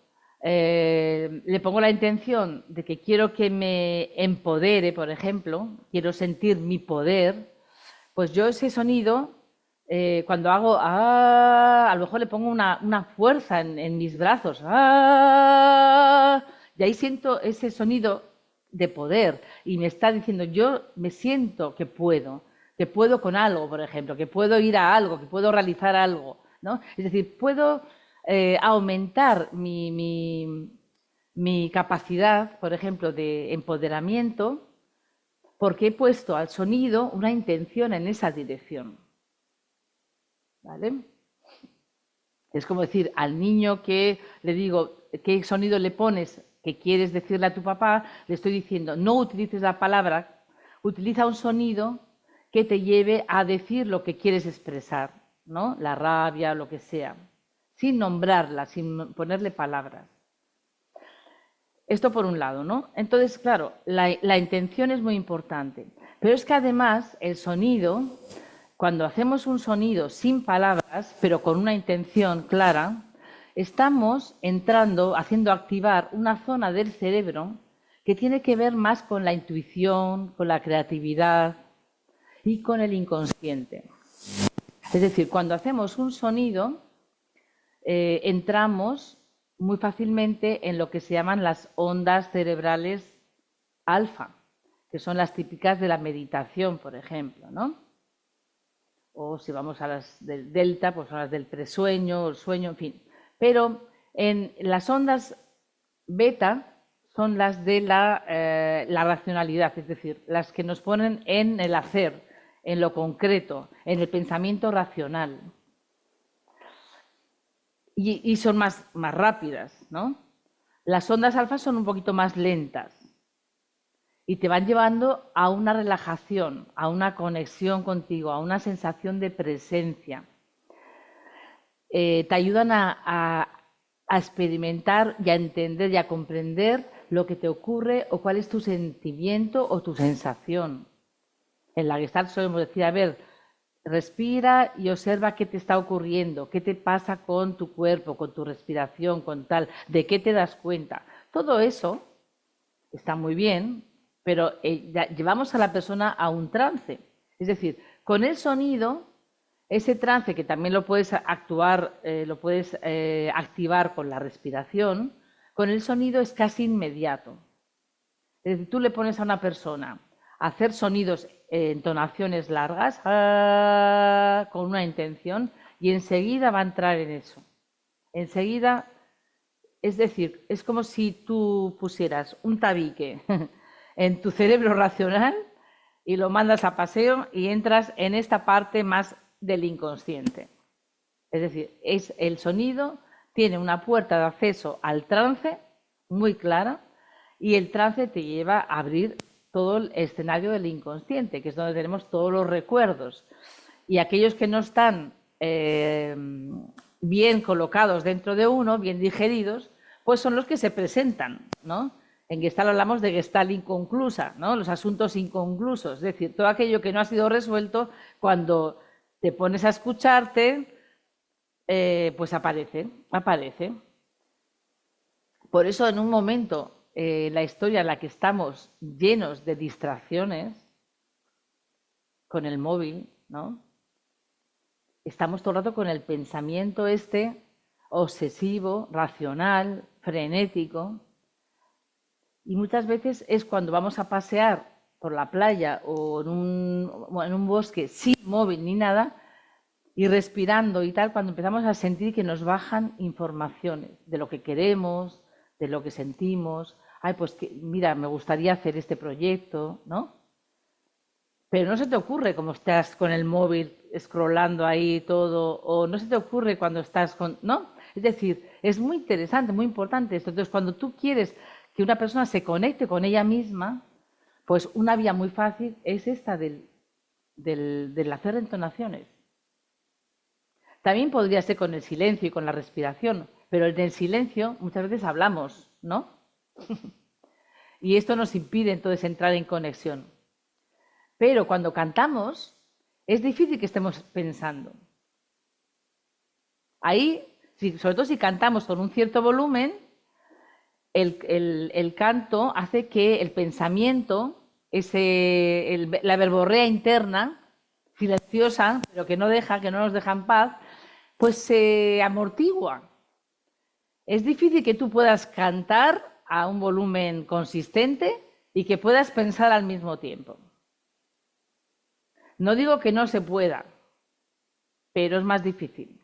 B: le pongo la intención de que quiero que me empodere, por ejemplo, quiero sentir mi poder, pues yo ese sonido, cuando hago a lo mejor le pongo una fuerza en mis brazos, y ahí siento ese sonido de poder y me está diciendo, yo me siento que puedo con algo, por ejemplo, que puedo ir a algo, que puedo realizar algo, ¿no? Es decir, puedo aumentar mi capacidad, por ejemplo, de empoderamiento, porque he puesto al sonido una intención en esa dirección. ¿Vale? Es como decir al niño que le digo, ¿qué sonido le pones que quieres decirle a tu papá? Le estoy diciendo, no utilices la palabra, utiliza un sonido que te lleve a decir lo que quieres expresar, ¿no? La rabia, lo que sea, sin nombrarla, sin ponerle palabras. Esto por un lado, ¿no? Entonces, claro, la intención es muy importante, pero es que además el sonido, cuando hacemos un sonido sin palabras, pero con una intención clara, estamos entrando, haciendo activar una zona del cerebro que tiene que ver más con la intuición, con la creatividad y con el inconsciente. Es decir, cuando hacemos un sonido, entramos muy fácilmente en lo que se llaman las ondas cerebrales alfa, que son las típicas de la meditación, por ejemplo, ¿no? O si vamos a las del delta, pues son las del presueño, el sueño, en fin. Pero en las ondas beta son las de la racionalidad, es decir, las que nos ponen en el hacer, en lo concreto, en el pensamiento racional. Y son más rápidas, ¿no? Las ondas alfa son un poquito más lentas y te van llevando a una relajación, a una conexión contigo, a una sensación de presencia. Te ayudan a experimentar y a entender y a comprender lo que te ocurre o cuál es tu sentimiento o tu sensación. En la Gestalt solemos decir, a ver, respira y observa qué te está ocurriendo, qué te pasa con tu cuerpo, con tu respiración, con tal, de qué te das cuenta. Todo eso está muy bien, pero llevamos a la persona a un trance. Es decir, con el sonido, ese trance que también lo puedes activar con la respiración, con el sonido es casi inmediato. Es decir, tú le pones a una persona a hacer sonidos, entonaciones largas, con una intención, y enseguida va a entrar en eso. Enseguida, es decir, es como si tú pusieras un tabique en tu cerebro racional y lo mandas a paseo y entras en esta parte más del inconsciente. Es decir, el sonido tiene una puerta de acceso al trance muy clara y el trance te lleva a abrir todo el escenario del inconsciente, que es donde tenemos todos los recuerdos. Y aquellos que no están bien colocados dentro de uno, bien digeridos, pues son los que se presentan, ¿no? En Gestalt hablamos de Gestalt inconclusa, ¿no? Los asuntos inconclusos, es decir, todo aquello que no ha sido resuelto, cuando te pones a escucharte, pues aparece. Por eso en un momento la historia en la que estamos llenos de distracciones con el móvil, ¿no? Estamos todo el rato con el pensamiento obsesivo, racional, frenético, y muchas veces es cuando vamos a pasear por la playa o en un bosque sin móvil ni nada, y respirando y tal, cuando empezamos a sentir que nos bajan informaciones de lo que queremos, de lo que sentimos. Ay, pues mira, me gustaría hacer este proyecto, ¿no? Pero no se te ocurre como estás con el móvil scrollando ahí todo, o no se te ocurre cuando estás con, ¿no? Es decir, es muy interesante, muy importante esto. Entonces, cuando tú quieres que una persona se conecte con ella misma, pues una vía muy fácil es esta del hacer entonaciones. También podría ser con el silencio y con la respiración, pero en el silencio muchas veces hablamos, ¿no? Y esto nos impide entonces entrar en conexión. Pero cuando cantamos, es difícil que estemos pensando. Ahí, sobre todo si cantamos con un cierto volumen, el canto hace que el pensamiento, la verborrea interna, silenciosa, pero que no nos deja en paz, pues se amortigua. Es difícil que tú puedas cantar a un volumen consistente y que puedas pensar al mismo tiempo. No digo que no se pueda, pero es más difícil.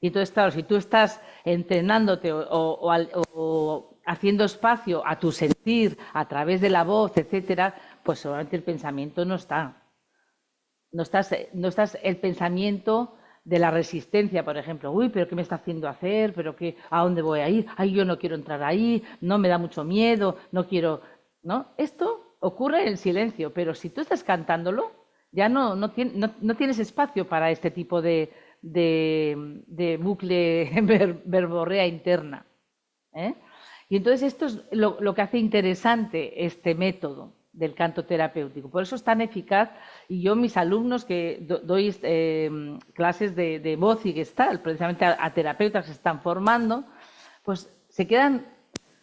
B: Y entonces, claro, si tú estás entrenándote o haciendo espacio a tu sentir a través de la voz, etcétera, pues seguramente el pensamiento no está. No estás el pensamiento de la resistencia, por ejemplo. Uy, pero ¿qué me está haciendo hacer? ¿Pero qué? ¿A dónde voy a ir? Ay, yo no quiero entrar ahí, no me da mucho miedo, no quiero, ¿no? Esto ocurre en el silencio, pero si tú estás cantándolo, ya no tienes espacio para este tipo de bucle verborrea interna, ¿eh? Y entonces esto es lo que hace interesante este método del canto terapéutico. Por eso es tan eficaz, y yo mis alumnos que doy clases de voz y gestal, precisamente a terapeutas que se están formando, pues se quedan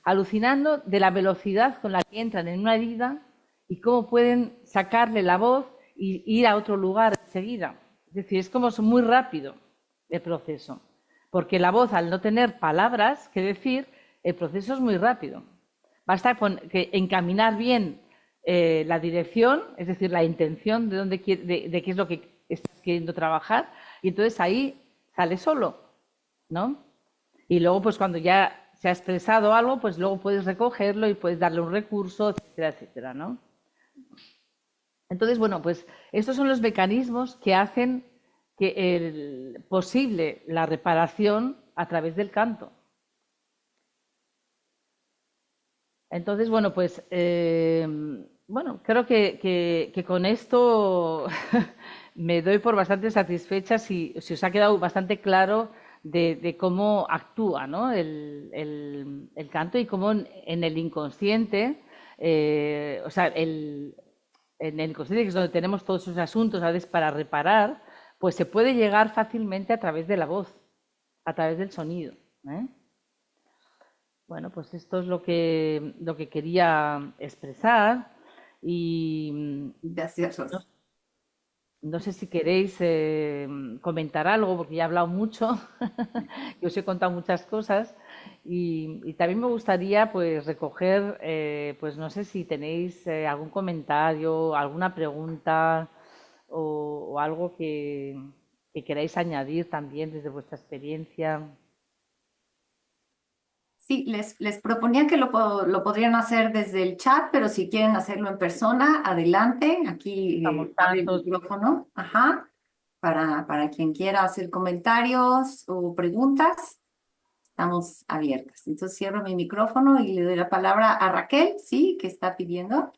B: alucinando de la velocidad con la que entran en una herida y cómo pueden sacarle la voz y ir a otro lugar enseguida. Es decir, es como muy rápido el proceso, porque la voz, al no tener palabras que decir, el proceso es muy rápido. Basta encaminar bien la dirección, es decir, la intención de qué es lo que estás queriendo trabajar, y entonces ahí sale solo, ¿no? Y luego, pues cuando ya se ha expresado algo, pues luego puedes recogerlo y puedes darle un recurso, etcétera, etcétera, ¿no? Entonces, bueno, pues estos son los mecanismos que hacen posible la reparación a través del canto. Entonces, bueno, pues creo que con esto me doy por bastante satisfecha si os ha quedado bastante claro de cómo actúa, ¿no? el canto y cómo en el inconsciente, en el inconsciente, que es donde tenemos todos esos asuntos a veces para reparar, pues se puede llegar fácilmente a través de la voz, a través del sonido, ¿eh? Bueno, pues esto es lo que quería expresar y
A: Gracias, Rosa.
B: no sé si queréis comentar algo, porque ya he hablado mucho, que os he contado muchas cosas y también me gustaría pues recoger, pues no sé si tenéis algún comentario, alguna pregunta o algo que queráis añadir también desde vuestra experiencia.
A: Sí, les proponía que lo podrían hacer desde el chat, pero si quieren hacerlo en persona, adelante. Aquí
B: Estamos
A: abre el
B: tantos.
A: micrófono, ajá, para quien quiera hacer comentarios o preguntas, estamos abiertas. Entonces cierro mi micrófono y le doy la palabra a Raquel, sí, que está pidiendo.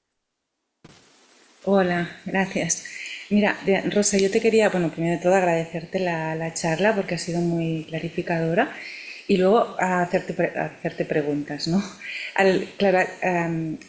C: Hola, gracias. Mira, Rosa, yo te quería, bueno, primero de todo agradecerte la charla porque ha sido muy clarificadora y luego hacerte preguntas, ¿no? Clara,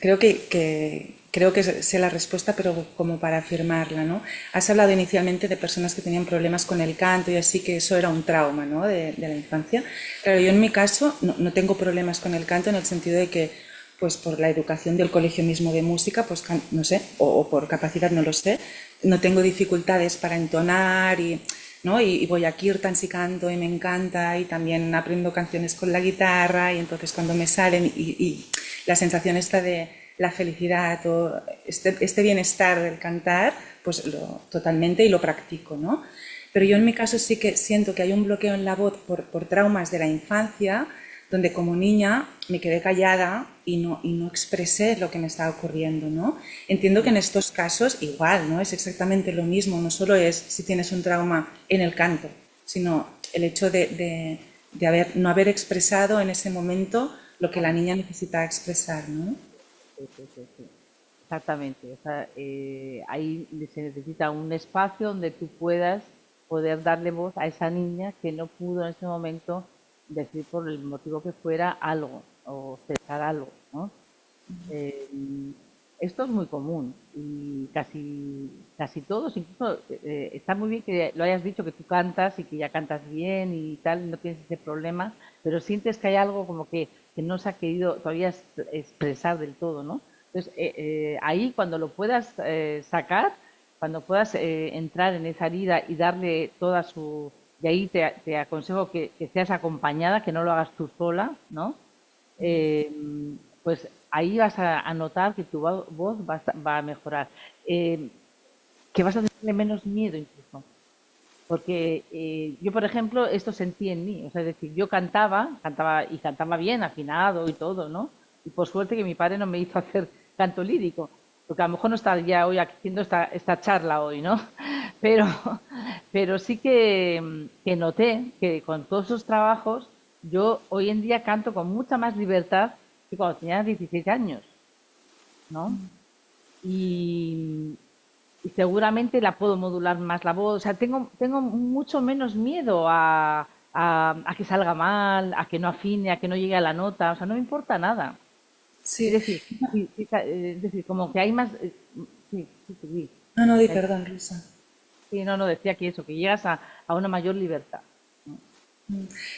C: creo que sé la respuesta, pero como para afirmarla, ¿no? Has hablado inicialmente de personas que tenían problemas con el canto y así, que eso era un trauma, ¿no? de la infancia. Claro, yo en mi caso no tengo problemas con el canto en el sentido de que pues por la educación del colegio mismo de música, pues no sé, o por capacidad, no lo sé, no tengo dificultades para entonar y, ¿no? Y voy a kirtans y canto y me encanta y también aprendo canciones con la guitarra y entonces cuando me salen y la sensación esta de la felicidad o este bienestar del cantar, pues totalmente y lo practico, ¿no? Pero yo en mi caso sí que siento que hay un bloqueo en la voz por traumas de la infancia, donde como niña me quedé callada y no expresé lo que me estaba ocurriendo, ¿no? Entiendo que en estos casos igual, ¿no? Es exactamente lo mismo, no solo es si tienes un trauma en el canto, sino el hecho de no haber expresado en ese momento lo que la niña necesita expresar, ¿no?
B: Sí, sí, sí, sí. Exactamente. O sea, ahí se necesita un espacio donde tú puedas poder darle voz a esa niña que no pudo en ese momento decir por el motivo que fuera algo o expresar algo, ¿no? Eh, Esto es muy común y casi todos, incluso está muy bien que lo hayas dicho, que tú cantas y que ya cantas bien y tal, no tienes ese problema, pero sientes que hay algo como que no se ha querido todavía expresar del todo, ¿no? Entonces, ahí cuando lo puedas sacar, cuando puedas entrar en esa herida y darle toda su... Y ahí te aconsejo que seas acompañada, que no lo hagas tú sola, ¿no? eh, pues ahí vas a notar que tu voz va a mejorar, eh, que vas a tenerle menos miedo incluso, porque yo, por ejemplo, esto sentí en mí, o sea, es decir, yo cantaba y cantaba bien, afinado y todo, ¿no? Y por suerte que mi padre no me hizo hacer canto lírico, porque a lo mejor no estaría hoy aquí haciendo esta charla hoy, ¿no? Pero, pero sí que noté que con todos esos trabajos yo hoy en día canto con mucha más libertad que cuando tenía 16 años, ¿no? Y seguramente la puedo modular más la voz. O sea, tengo mucho menos miedo a que salga mal, a que no afine, a que no llegue a la nota. O sea, no me importa nada. Es
C: Sí,
B: decir, sí, sí, es decir, como que hay más... sí, sí, sí, sí.
C: no, no, di perdón, Rosa.
B: Sí, no, no, decía que eso, que llegas a una mayor libertad.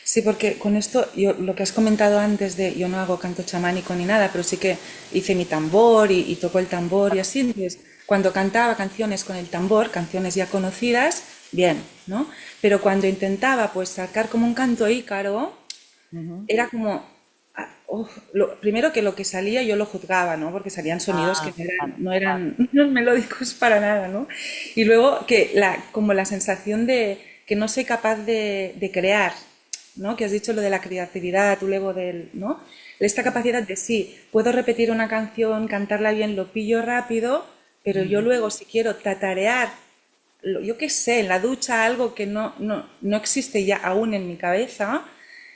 C: Sí, porque con esto, yo, lo que has comentado antes de, yo no hago canto chamánico ni nada, pero sí que hice mi tambor y toco el tambor y así, entonces, cuando cantaba canciones con el tambor, canciones ya conocidas, bien, ¿no? Pero cuando intentaba pues sacar como un canto ícaro,
B: Ujú.
C: era como, primero que lo que salía yo lo juzgaba, ¿no? Porque salían sonidos que
B: Ah, claro,
C: no
B: claro.
C: eran, no eran melódicos para nada, ¿no? Y luego que como la sensación de que no soy capaz de crear, ¿no? Que has dicho lo de la creatividad, tu levo del, ¿no? Esta capacidad de sí, puedo repetir una canción, cantarla bien, lo pillo rápido, pero yo
B: Ujú.
C: luego si quiero tatarear, yo qué sé, en la ducha algo que no existe ya aún en mi cabeza,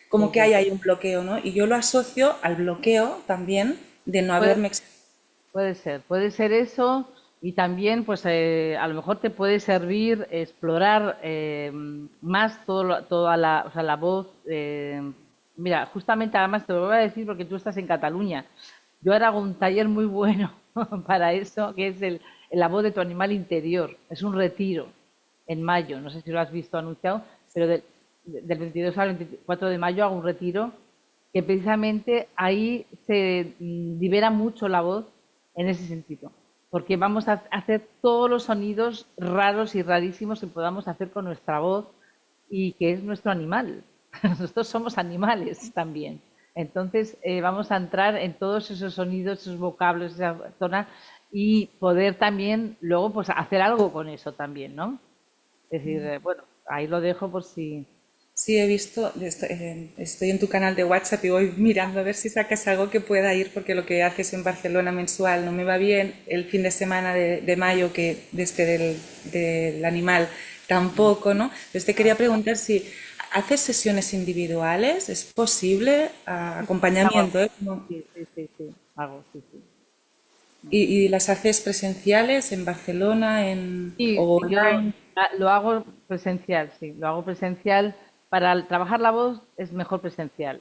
C: como
B: Sí,
C: que
B: sí,
C: hay
B: sí.
C: ahí un bloqueo, ¿no? Y yo lo asocio al bloqueo también de no
B: Puede,
C: haberme...
B: puede ser eso y también pues a lo mejor te puede servir explorar más toda la, o sea, la voz. Mira, justamente además te lo voy a decir porque tú estás en Cataluña. Yo ahora hago un taller muy bueno para eso, que es la voz de tu animal interior. Es un retiro en mayo, no sé si lo has visto anunciado, pero del 22 al 24 de mayo hago un retiro que precisamente ahí se libera mucho la voz en ese sentido, porque vamos a hacer todos los sonidos raros y rarísimos que podamos hacer con nuestra voz y que es nuestro animal. Nosotros somos animales también. Entonces vamos a entrar en todos esos sonidos, esos vocablos, esa zona y poder también luego pues hacer algo con eso también, ¿no? Es decir, bueno, ahí lo dejo por si...
C: Sí, he visto, estoy en tu canal de WhatsApp y voy mirando a ver si sacas algo que pueda ir, porque lo que haces en Barcelona mensual no me va bien. El fin de semana de mayo, que desde del animal tampoco, ¿no? Entonces te quería preguntar si haces sesiones individuales, ¿es posible? Acompañamiento, ¿eh?
B: Sí, sí, sí, sí, hago, sí, sí.
C: Y las haces presenciales en Barcelona
B: Sí,
C: o
B: yo
C: online?
B: lo hago presencial, sí, lo hago presencial. Para trabajar la voz es mejor presencial.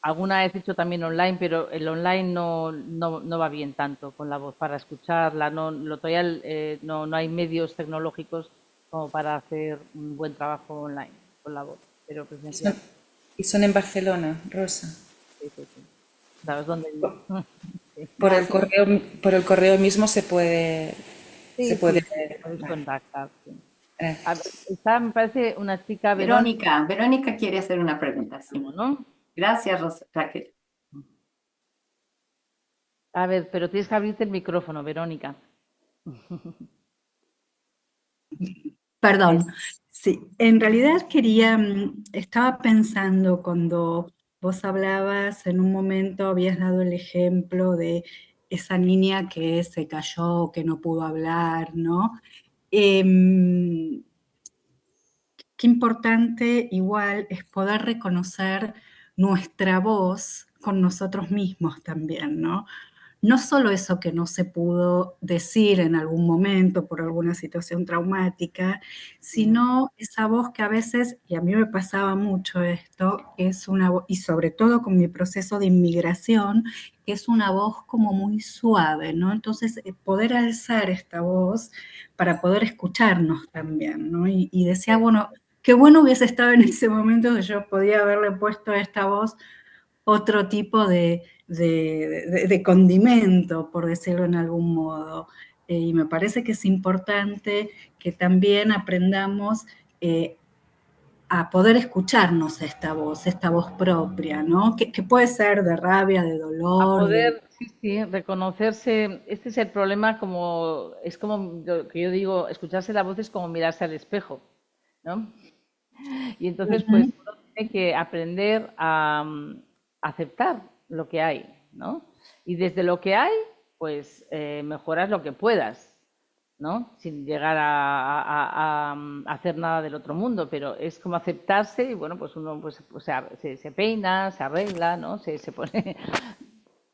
B: Alguna vez he hecho también online, pero el online no va bien tanto con la voz para escucharla. Todavía no hay medios tecnológicos como para hacer un buen trabajo online con la voz, pero
C: Y son,
B: presencial.
C: y son en Barcelona, Rosa.
B: Sí, sí, sí. ¿Sabes dónde vivo?
A: Gracias.
C: Por el correo mismo se
B: Sí,
C: puede,
B: sí, sí, puedes
C: vale,
B: contactar. Sí. A ver,
C: gracias.
B: está, me parece una chica, Verónica,
A: Verónica quiere hacer una pregunta, sí.
B: ¿no?
A: Gracias, Raquel.
B: A ver, pero tienes que abrirte el micrófono, Verónica.
D: Perdón,
B: Es,
D: sí, en realidad quería, estaba pensando cuando vos hablabas, en un momento habías dado el ejemplo de esa niña que se cayó, que no pudo hablar, ¿no? Em, Qué importante igual es poder reconocer nuestra voz con nosotros mismos también, ¿no? No solo eso que no se pudo decir en algún momento por alguna situación traumática, sino esa voz que a veces, y a mí me pasaba mucho esto, es una voz, y sobre todo con mi proceso de inmigración, que es una voz como muy suave, ¿no? Entonces, poder alzar esta voz para poder escucharnos también, ¿no? Y decía, bueno, qué bueno hubiese estado en ese momento que yo podía haberle puesto a esta voz otro tipo de condimento, por decirlo en algún modo. Y me parece que es importante que también aprendamos a poder escucharnos esta voz propia, ¿no? Que puede ser de rabia, de
B: a
D: dolor, de...
B: poder, sí, sí, reconocerse. Este es el problema, como es como lo que yo digo, escucharse la voz es como mirarse al espejo, ¿no? Y entonces, pues
D: Ujú,
B: uno tiene que aprender a aceptar lo que hay, ¿no? Y desde lo que hay, pues mejoras lo que puedas, ¿no? Sin llegar a hacer nada del otro mundo, pero es como aceptarse y bueno, pues uno pues se peina, se arregla, ¿no? Se pone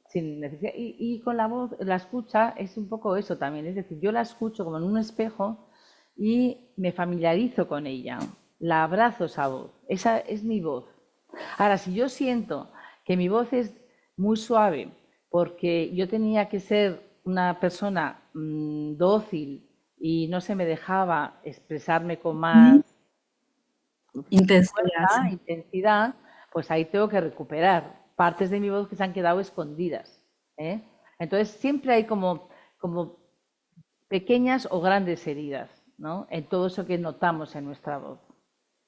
B: sin necesidad. Y con la voz, la escucha es un poco eso también, es decir, yo la escucho como en un espejo y me familiarizo con ella, la abrazo esa voz, esa es mi voz. Ahora, si yo siento que mi voz es muy suave, porque yo tenía que ser una persona dócil y no se me dejaba expresarme con más
D: ujú. Intensidad,
B: fuerza,
D: sí.
B: intensidad, pues ahí tengo que recuperar partes de mi voz que se han quedado escondidas. ¿Eh? Entonces siempre hay como pequeñas o grandes heridas, ¿no? En todo eso que notamos en nuestra voz.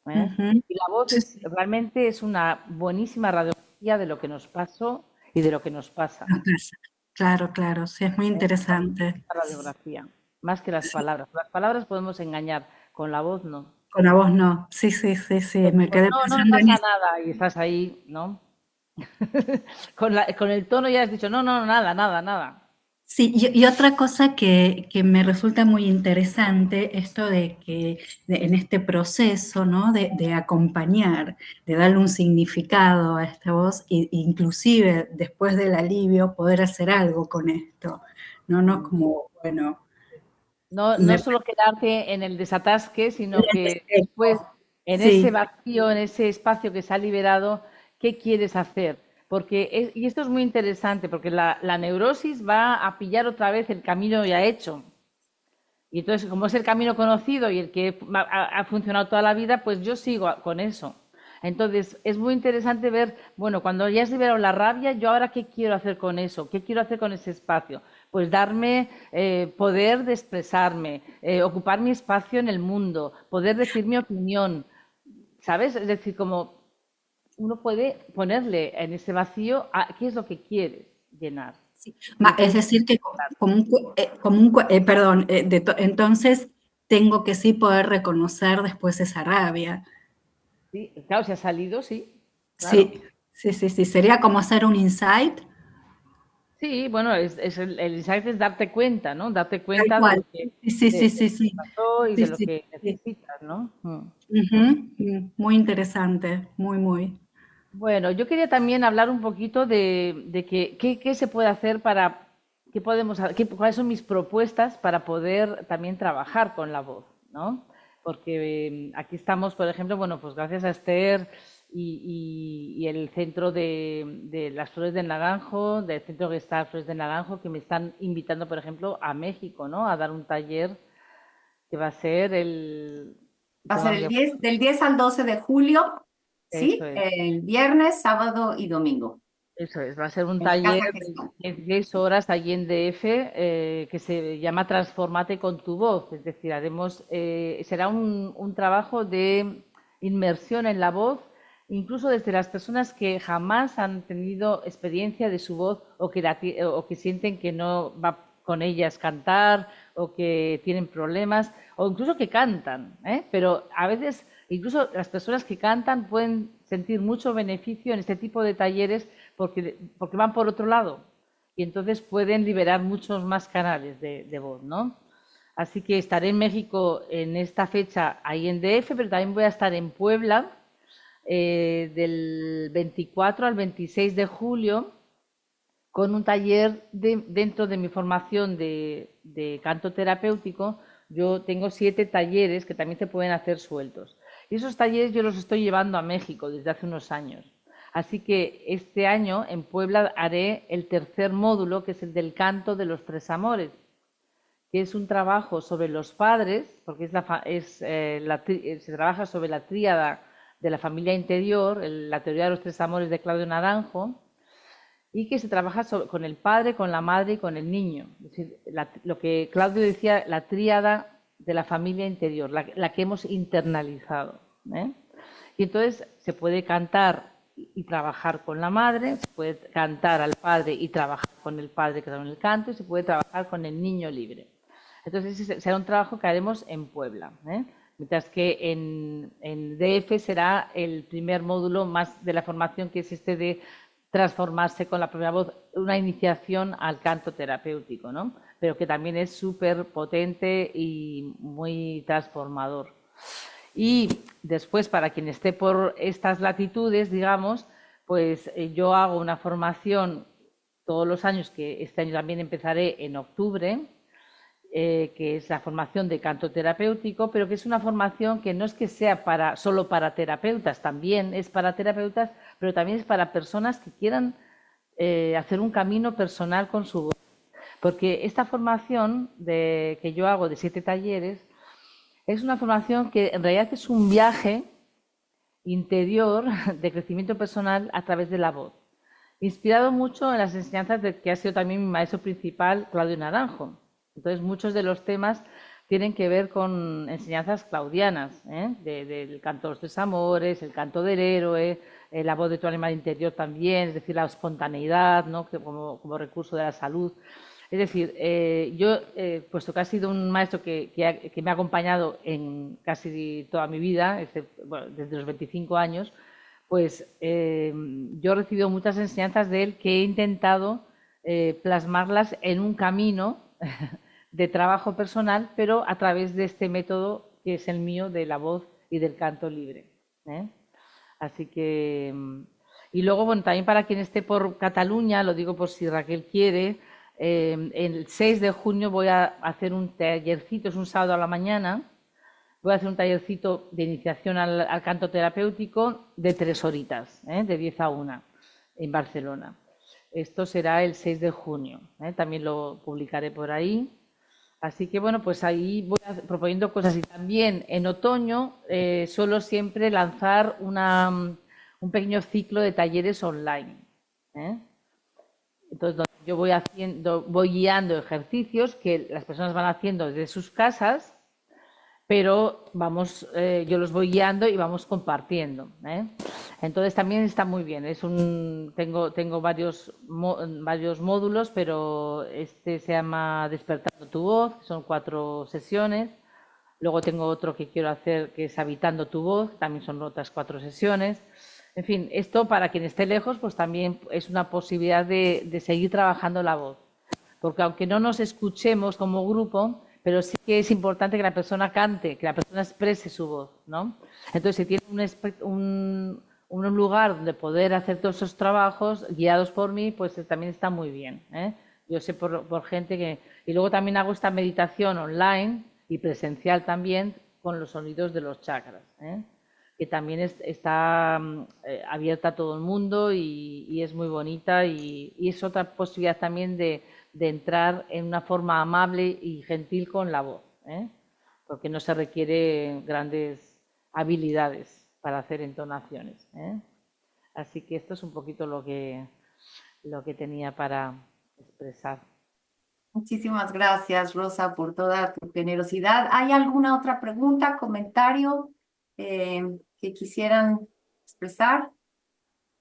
B: ¿Eh?
D: Ujú.
B: Y la voz
D: Sí,
B: es
D: sí,
B: realmente es una buenísima radiografía de lo que nos pasó y de lo que nos pasa.
D: nos pasa. Claro, claro, sí, es muy
B: Es una
D: interesante.
B: radiografía, más que las palabras. Las palabras podemos engañar, con la voz no.
D: Con la voz no. Sí, sí, sí, sí, me
B: Decimos,
D: quedé
B: no, no me
D: pensando en
B: pasa
D: eso.
B: nada y estás ahí, ¿no? Con el tono ya has dicho, no, no, nada, nada, nada.
D: Sí, y otra cosa que me resulta muy interesante, esto de que en este proceso, ¿no? De acompañar, de darle un significado a esta voz, e inclusive después del alivio, poder hacer algo con esto, ¿no? No
B: Mm.
D: como, bueno,
B: No, no
D: me
B: solo quedarte en el desatasque, sino que
D: parece
B: después, en ese
D: sí,
B: vacío, en ese espacio que se ha liberado, ¿qué quieres hacer? Y esto es muy interesante, porque la neurosis va a pillar otra vez el camino ya hecho. Y entonces, como es el camino conocido y el que ha funcionado toda la vida, pues yo sigo con eso. Entonces, es muy interesante ver, bueno, cuando ya has liberado la rabia, yo ahora qué quiero hacer con eso, qué quiero hacer con ese espacio. Pues darme poder de expresarme, ocupar mi espacio en el mundo, poder decir mi opinión, ¿sabes? Es decir, como uno puede ponerle en ese vacío a qué es lo que quieres llenar.
D: sí.
B: Y
D: Es
B: entonces,
D: decir, que perdón, entonces tengo que sí poder reconocer después esa rabia.
B: sí, claro, si ha salido, sí, claro.
D: Sí, sí, sí, sí. Sería como hacer un insight,
B: Sí, bueno, el insight es darte cuenta, ¿no? Darte
D: tal
B: cuenta
D: cual. Sí, sí, sí,
B: de
D: sí,
B: lo que
D: sí.
B: pasó y
D: Sí,
B: de lo
D: sí,
B: que
D: sí.
B: necesitas, ¿no? Mm.
D: Ujú, muy interesante, muy, muy.
B: Bueno, yo quería también hablar un poquito de qué se puede hacer qué podemos, cuáles son mis propuestas para poder también trabajar con la voz, ¿no? Porque aquí estamos, por ejemplo, bueno, pues gracias a Esther y el centro de las Flores del Naranjo, del centro que está Flores del Naranjo, que me están invitando, por ejemplo, a México, ¿no? A dar un taller que va a ser
A: Va a
B: se me
A: ser
B: ha
A: el
B: olvidado,
A: 10 del 10 al 12 de julio,
B: eso
A: ¿sí?
B: es.
A: El viernes, sábado y domingo.
B: Eso es, va a ser un
A: en la
B: taller
A: casa que
B: de
A: está.
B: 16 horas allí en DF que se llama Transformate con tu voz. Es decir, será un trabajo de inmersión en la voz, incluso desde las personas que jamás han tenido experiencia de su voz o que sienten que no va con ellas cantar o que tienen problemas o incluso que cantan, ¿eh? Pero a veces incluso las personas que cantan pueden sentir mucho beneficio en este tipo de talleres porque van por otro lado y entonces pueden liberar muchos más canales de voz, ¿no? Así que estaré en México en esta fecha ahí en DF, pero también voy a estar en Puebla del 24 al 26 de julio con un taller dentro de mi formación de canto terapéutico. Yo tengo 7 talleres que también se pueden hacer sueltos. Y esos talleres yo los estoy llevando a México desde hace unos años. Así que este año en Puebla haré el tercer módulo, que es el del canto de los 3 amores, que es un trabajo sobre los padres, porque se trabaja sobre la tríada de la familia interior, la teoría de los 3 amores de Claudio Naranjo, y que se trabaja con el padre, con la madre y con el niño. Es decir, lo que Claudio decía, la tríada de la familia interior, la que hemos internalizado, ¿eh? Y entonces se puede cantar y trabajar con la madre, se puede cantar al padre y trabajar con el padre que da en el canto, y se puede trabajar con el niño libre. Entonces ese será un trabajo que haremos en Puebla, ¿eh? Mientras que en DF será el primer módulo más de la formación, que es este de transformarse con la propia voz, una iniciación al canto terapéutico, ¿no? Pero que también es súper potente y muy transformador. Y después, para quien esté por estas latitudes, digamos, pues yo hago una formación todos los años, que este año también empezaré en octubre, que es la formación de canto terapéutico, pero que es una formación que no es que sea solo para terapeutas, también es para terapeutas, pero también es para personas que quieran hacer un camino personal con su voz. Porque esta formación que yo hago de 7 talleres es una formación que en realidad es un viaje interior de crecimiento personal a través de la voz, inspirado mucho en las enseñanzas de que ha sido también mi maestro principal, Claudio Naranjo. Entonces, muchos de los temas tienen que ver con enseñanzas claudianas, ¿eh? Del canto de los 3 amores, el canto del héroe, la voz de tu animal interior también, es decir, la espontaneidad, ¿no? como recurso de la salud. Es decir, yo, puesto que ha sido un maestro que me ha acompañado en casi toda mi vida, bueno, desde los 25 años, pues yo he recibido muchas enseñanzas de él que he intentado plasmarlas en un camino de trabajo personal, pero a través de este método que es el mío de la voz y del canto libre, ¿eh? Así que... Y luego, bueno, también para quien esté por Cataluña, lo digo por si Raquel quiere, el 6 de junio voy a hacer un tallercito, es un sábado a la mañana, voy a hacer un tallercito de iniciación al canto terapéutico de 3 horitas, de 10 a 1, en Barcelona. Esto será el 6 de junio, también lo publicaré por ahí. Así que bueno, pues ahí voy proponiendo cosas. Y también en otoño suelo siempre lanzar un pequeño ciclo de talleres online, ¿eh? Entonces, yo voy guiando ejercicios que las personas van haciendo desde sus casas, pero yo los voy guiando y vamos compartiendo, ¿eh? Entonces también está muy bien. Tengo varios módulos, pero este se llama Despertando tu voz, son 4 sesiones. Luego tengo otro que quiero hacer, que es Habitando tu voz, también son otras 4 sesiones. En fin, esto para quien esté lejos, pues también es una posibilidad de seguir trabajando la voz. Porque aunque no nos escuchemos como grupo, pero sí que es importante que la persona cante, que la persona exprese su voz, ¿no? Entonces, si tiene un lugar donde poder hacer todos esos trabajos guiados por mí, pues también está muy bien, ¿eh? Yo sé por gente que... Y luego también hago esta meditación online y presencial también con los sonidos de los chakras, ¿eh? Que también está abierta a todo el mundo y es muy bonita y es otra posibilidad también de entrar en una forma amable y gentil con la voz, ¿eh? Porque no se requiere grandes habilidades para hacer entonaciones, ¿eh? Así que esto es un poquito lo que tenía para expresar.
A: Muchísimas gracias, Rosa, por toda tu generosidad. ¿Hay alguna otra pregunta, comentario que quisieran expresar?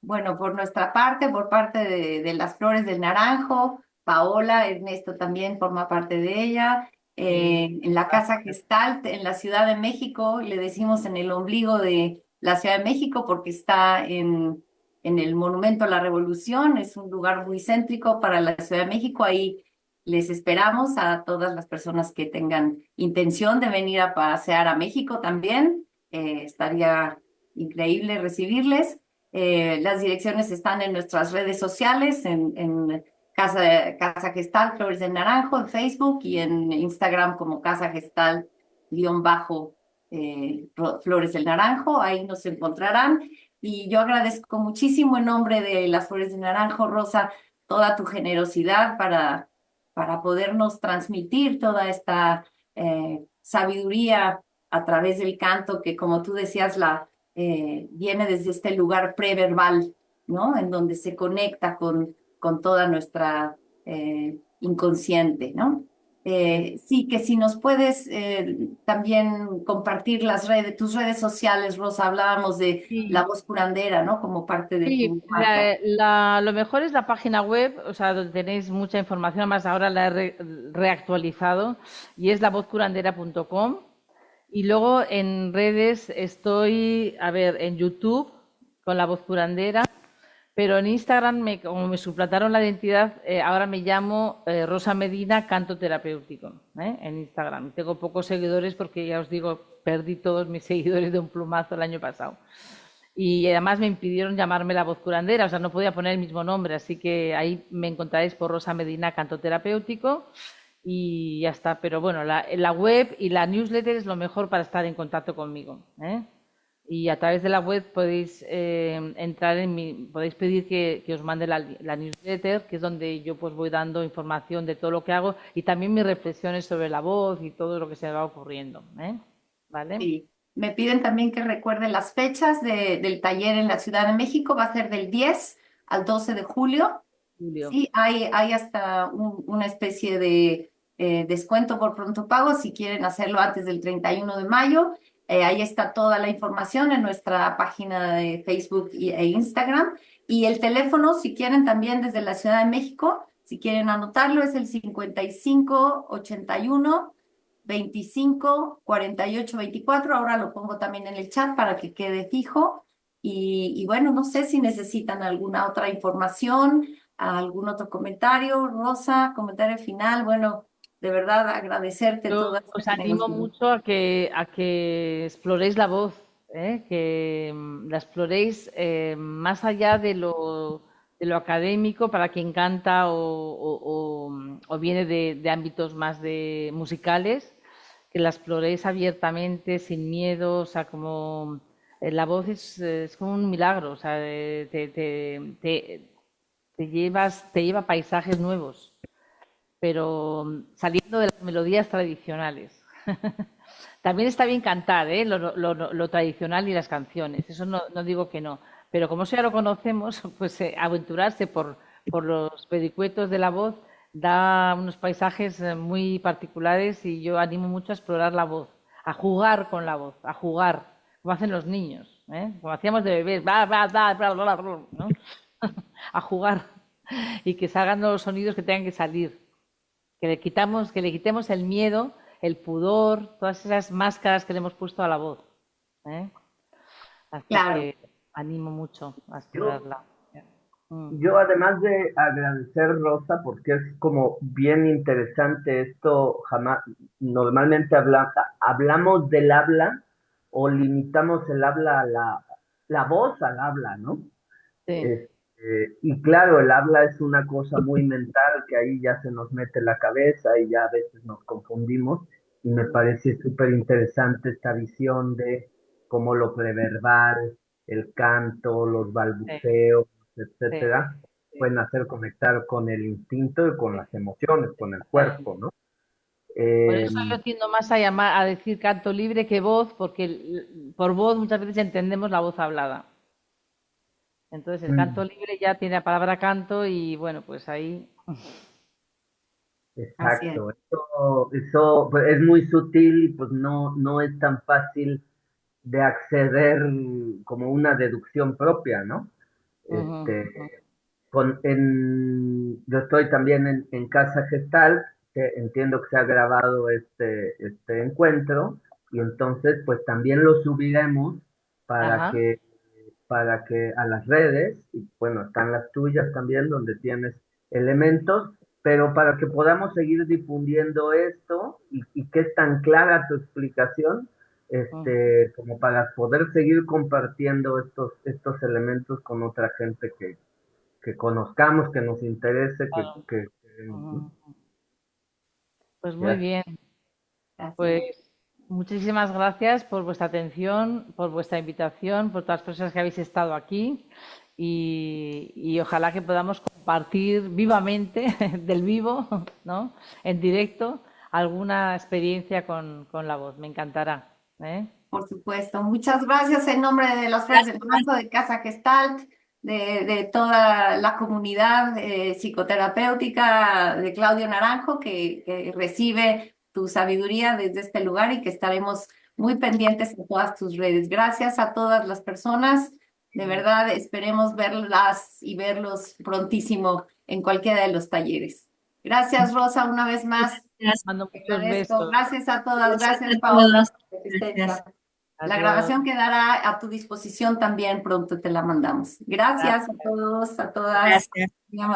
A: Bueno, por nuestra parte, por parte de las Flores del Naranjo, Paola, Ernesto también forma parte de ella. En la Casa Gestalt, en la Ciudad de México, le decimos en el ombligo de la Ciudad de México porque está en el Monumento a la Revolución, es un lugar muy céntrico para la Ciudad de México. Ahí les esperamos a todas las personas que tengan intención de venir a pasear a México también. Estaría increíble recibirles. Las direcciones están en nuestras redes sociales, en Casa Gestal Flores del Naranjo, en Facebook y en Instagram como Casa Gestal Flores del Naranjo. Ahí nos encontrarán. Y yo agradezco muchísimo en nombre de las Flores del Naranjo, Rosa, toda tu generosidad para podernos transmitir toda esta sabiduría a través del canto que, como tú decías, viene desde este lugar preverbal, ¿no? En donde se conecta con toda nuestra inconsciente, ¿no? Sí, que si nos puedes también compartir tus redes sociales, Rosa, hablábamos de la
B: Sí,
A: voz curandera, ¿no? Como parte de
B: sí,
A: tu marca.
B: lo mejor es la página web, o sea, donde tenéis mucha información, además ahora la he reactualizado, y es lavozcurandera.com. Y luego en redes estoy, a ver, en YouTube con La Voz Curandera, pero en Instagram, como me suplantaron la identidad, ahora me llamo Rosa Medina Canto Terapéutico, en Instagram. Tengo pocos seguidores porque ya os digo, perdí todos mis seguidores de un plumazo el año pasado. Y además me impidieron llamarme La Voz Curandera, o sea, no podía poner el mismo nombre, así que ahí me encontraréis por Rosa Medina Canto Terapéutico y ya está. Pero bueno, la web y la newsletter es lo mejor para estar en contacto conmigo, ¿eh? Y a través de la web podéis entrar podéis pedir que os mande la newsletter, que es donde yo pues voy dando información de todo lo que hago y también mis reflexiones sobre la voz y todo lo que se me va ocurriendo, ¿eh? ¿Vale?
A: Sí. Me piden también que recuerde las fechas del taller en la Ciudad de México. Va a ser del 10 al 12 de julio.
B: Julio.
A: Sí, hay hasta una especie de descuento por pronto pago si quieren hacerlo antes del 31 de mayo. Ahí está toda la información en nuestra página de Facebook e Instagram. Y el teléfono, si quieren también desde la Ciudad de México, si quieren anotarlo, es el 5581 25 48 24. Ahora lo pongo también en el chat para que quede fijo. Y bueno, no sé si necesitan alguna otra información, algún otro comentario, Rosa, comentario final. Bueno, de verdad agradecerte
B: Yo
A: toda esta
B: os animo
A: generosidad.
B: mucho a que exploréis la voz, que la exploréis más allá de lo académico para quien canta o viene de ámbitos más musicales, que la exploréis abiertamente, sin miedo, o sea, como la voz es como un milagro, o sea, te lleva a paisajes nuevos, pero saliendo de las melodías tradicionales. También está bien cantar, ¿eh? Lo tradicional y las canciones, eso no digo que no, pero como eso ya lo conocemos, pues aventurarse por los vericuetos de la voz da unos paisajes muy particulares y yo animo mucho a explorar la voz, a jugar con la voz, a jugar, como hacen los niños, como hacíamos de bebés, bla, bla, bla, bla, bla, bla, ¿no? A jugar y que salgan los sonidos que tengan que salir, que le quitemos el miedo, el pudor, todas esas máscaras que le hemos puesto a la voz, ¿eh? Así
A: Claro,
B: que animo mucho a
E: Yo,
B: explorarla. Mm.
E: yo además de agradecer, Rosa, porque es como bien interesante esto, jamás, normalmente hablamos del habla o limitamos el habla a la voz al habla, ¿no?
B: Sí,
E: Y claro, el habla es una cosa muy mental que ahí ya se nos mete la cabeza y ya a veces nos confundimos. Y me parece súper interesante esta visión de cómo lo preverbal, el canto, los
B: sí,
E: balbuceos,
B: sí,
E: etcétera, pueden hacer conectar con el instinto y con las emociones, con el
B: sí.
E: cuerpo, ¿no?
B: Por
E: Eh,
B: eso yo tiendo más a decir canto libre que voz, porque por voz muchas veces entendemos la voz hablada. Entonces el canto
E: Mm,
B: libre ya tiene la palabra canto y bueno, pues ahí.
A: Así es.
E: exacto. Eso pues, es muy sutil y pues no es tan fácil de acceder como una deducción propia, ¿no?
B: Ujú,
E: Este,
B: ujú,
E: yo estoy también en Casa Gestal, que entiendo que se ha grabado este encuentro, y entonces pues también lo subiremos para
B: ajá.
E: que, para que a las redes, y bueno, están las tuyas también, donde tienes elementos, pero para que podamos seguir difundiendo esto y que es tan clara tu explicación,
B: Ujú.
E: como para poder seguir compartiendo estos elementos con otra gente que conozcamos, que nos interese,
B: Ujú. Pues muy
E: ya.
B: bien.
A: Gracias.
B: Pues muchísimas gracias por vuestra atención, por vuestra invitación, por todas las personas que habéis estado aquí y ojalá que podamos compartir vivamente, del vivo, ¿no? En directo, alguna experiencia con la voz. Me encantará, ¿eh?
A: Por supuesto. Muchas gracias en nombre de los Frères del Banco de Casa Gestalt, de toda la comunidad psicoterapéutica de Claudio Naranjo, que recibe tu sabiduría desde este lugar y que estaremos muy pendientes en todas tus redes. Gracias a todas las personas. De verdad, esperemos verlas y verlos prontísimo en cualquiera de los talleres. Gracias, Rosa, una vez más.
D: Gracias,
B: Mando
A: Te
B: muchos
A: agradezco.
B: besos.
A: Gracias a todas.
D: gracias
A: Gracias,
D: a
A: Paola,
D: todos.
A: por tu
D: Gracias.
A: asistencia. La
B: Adiós.
A: grabación quedará a tu disposición también, pronto te la mandamos. Gracias a todos, a todas.
D: Gracias.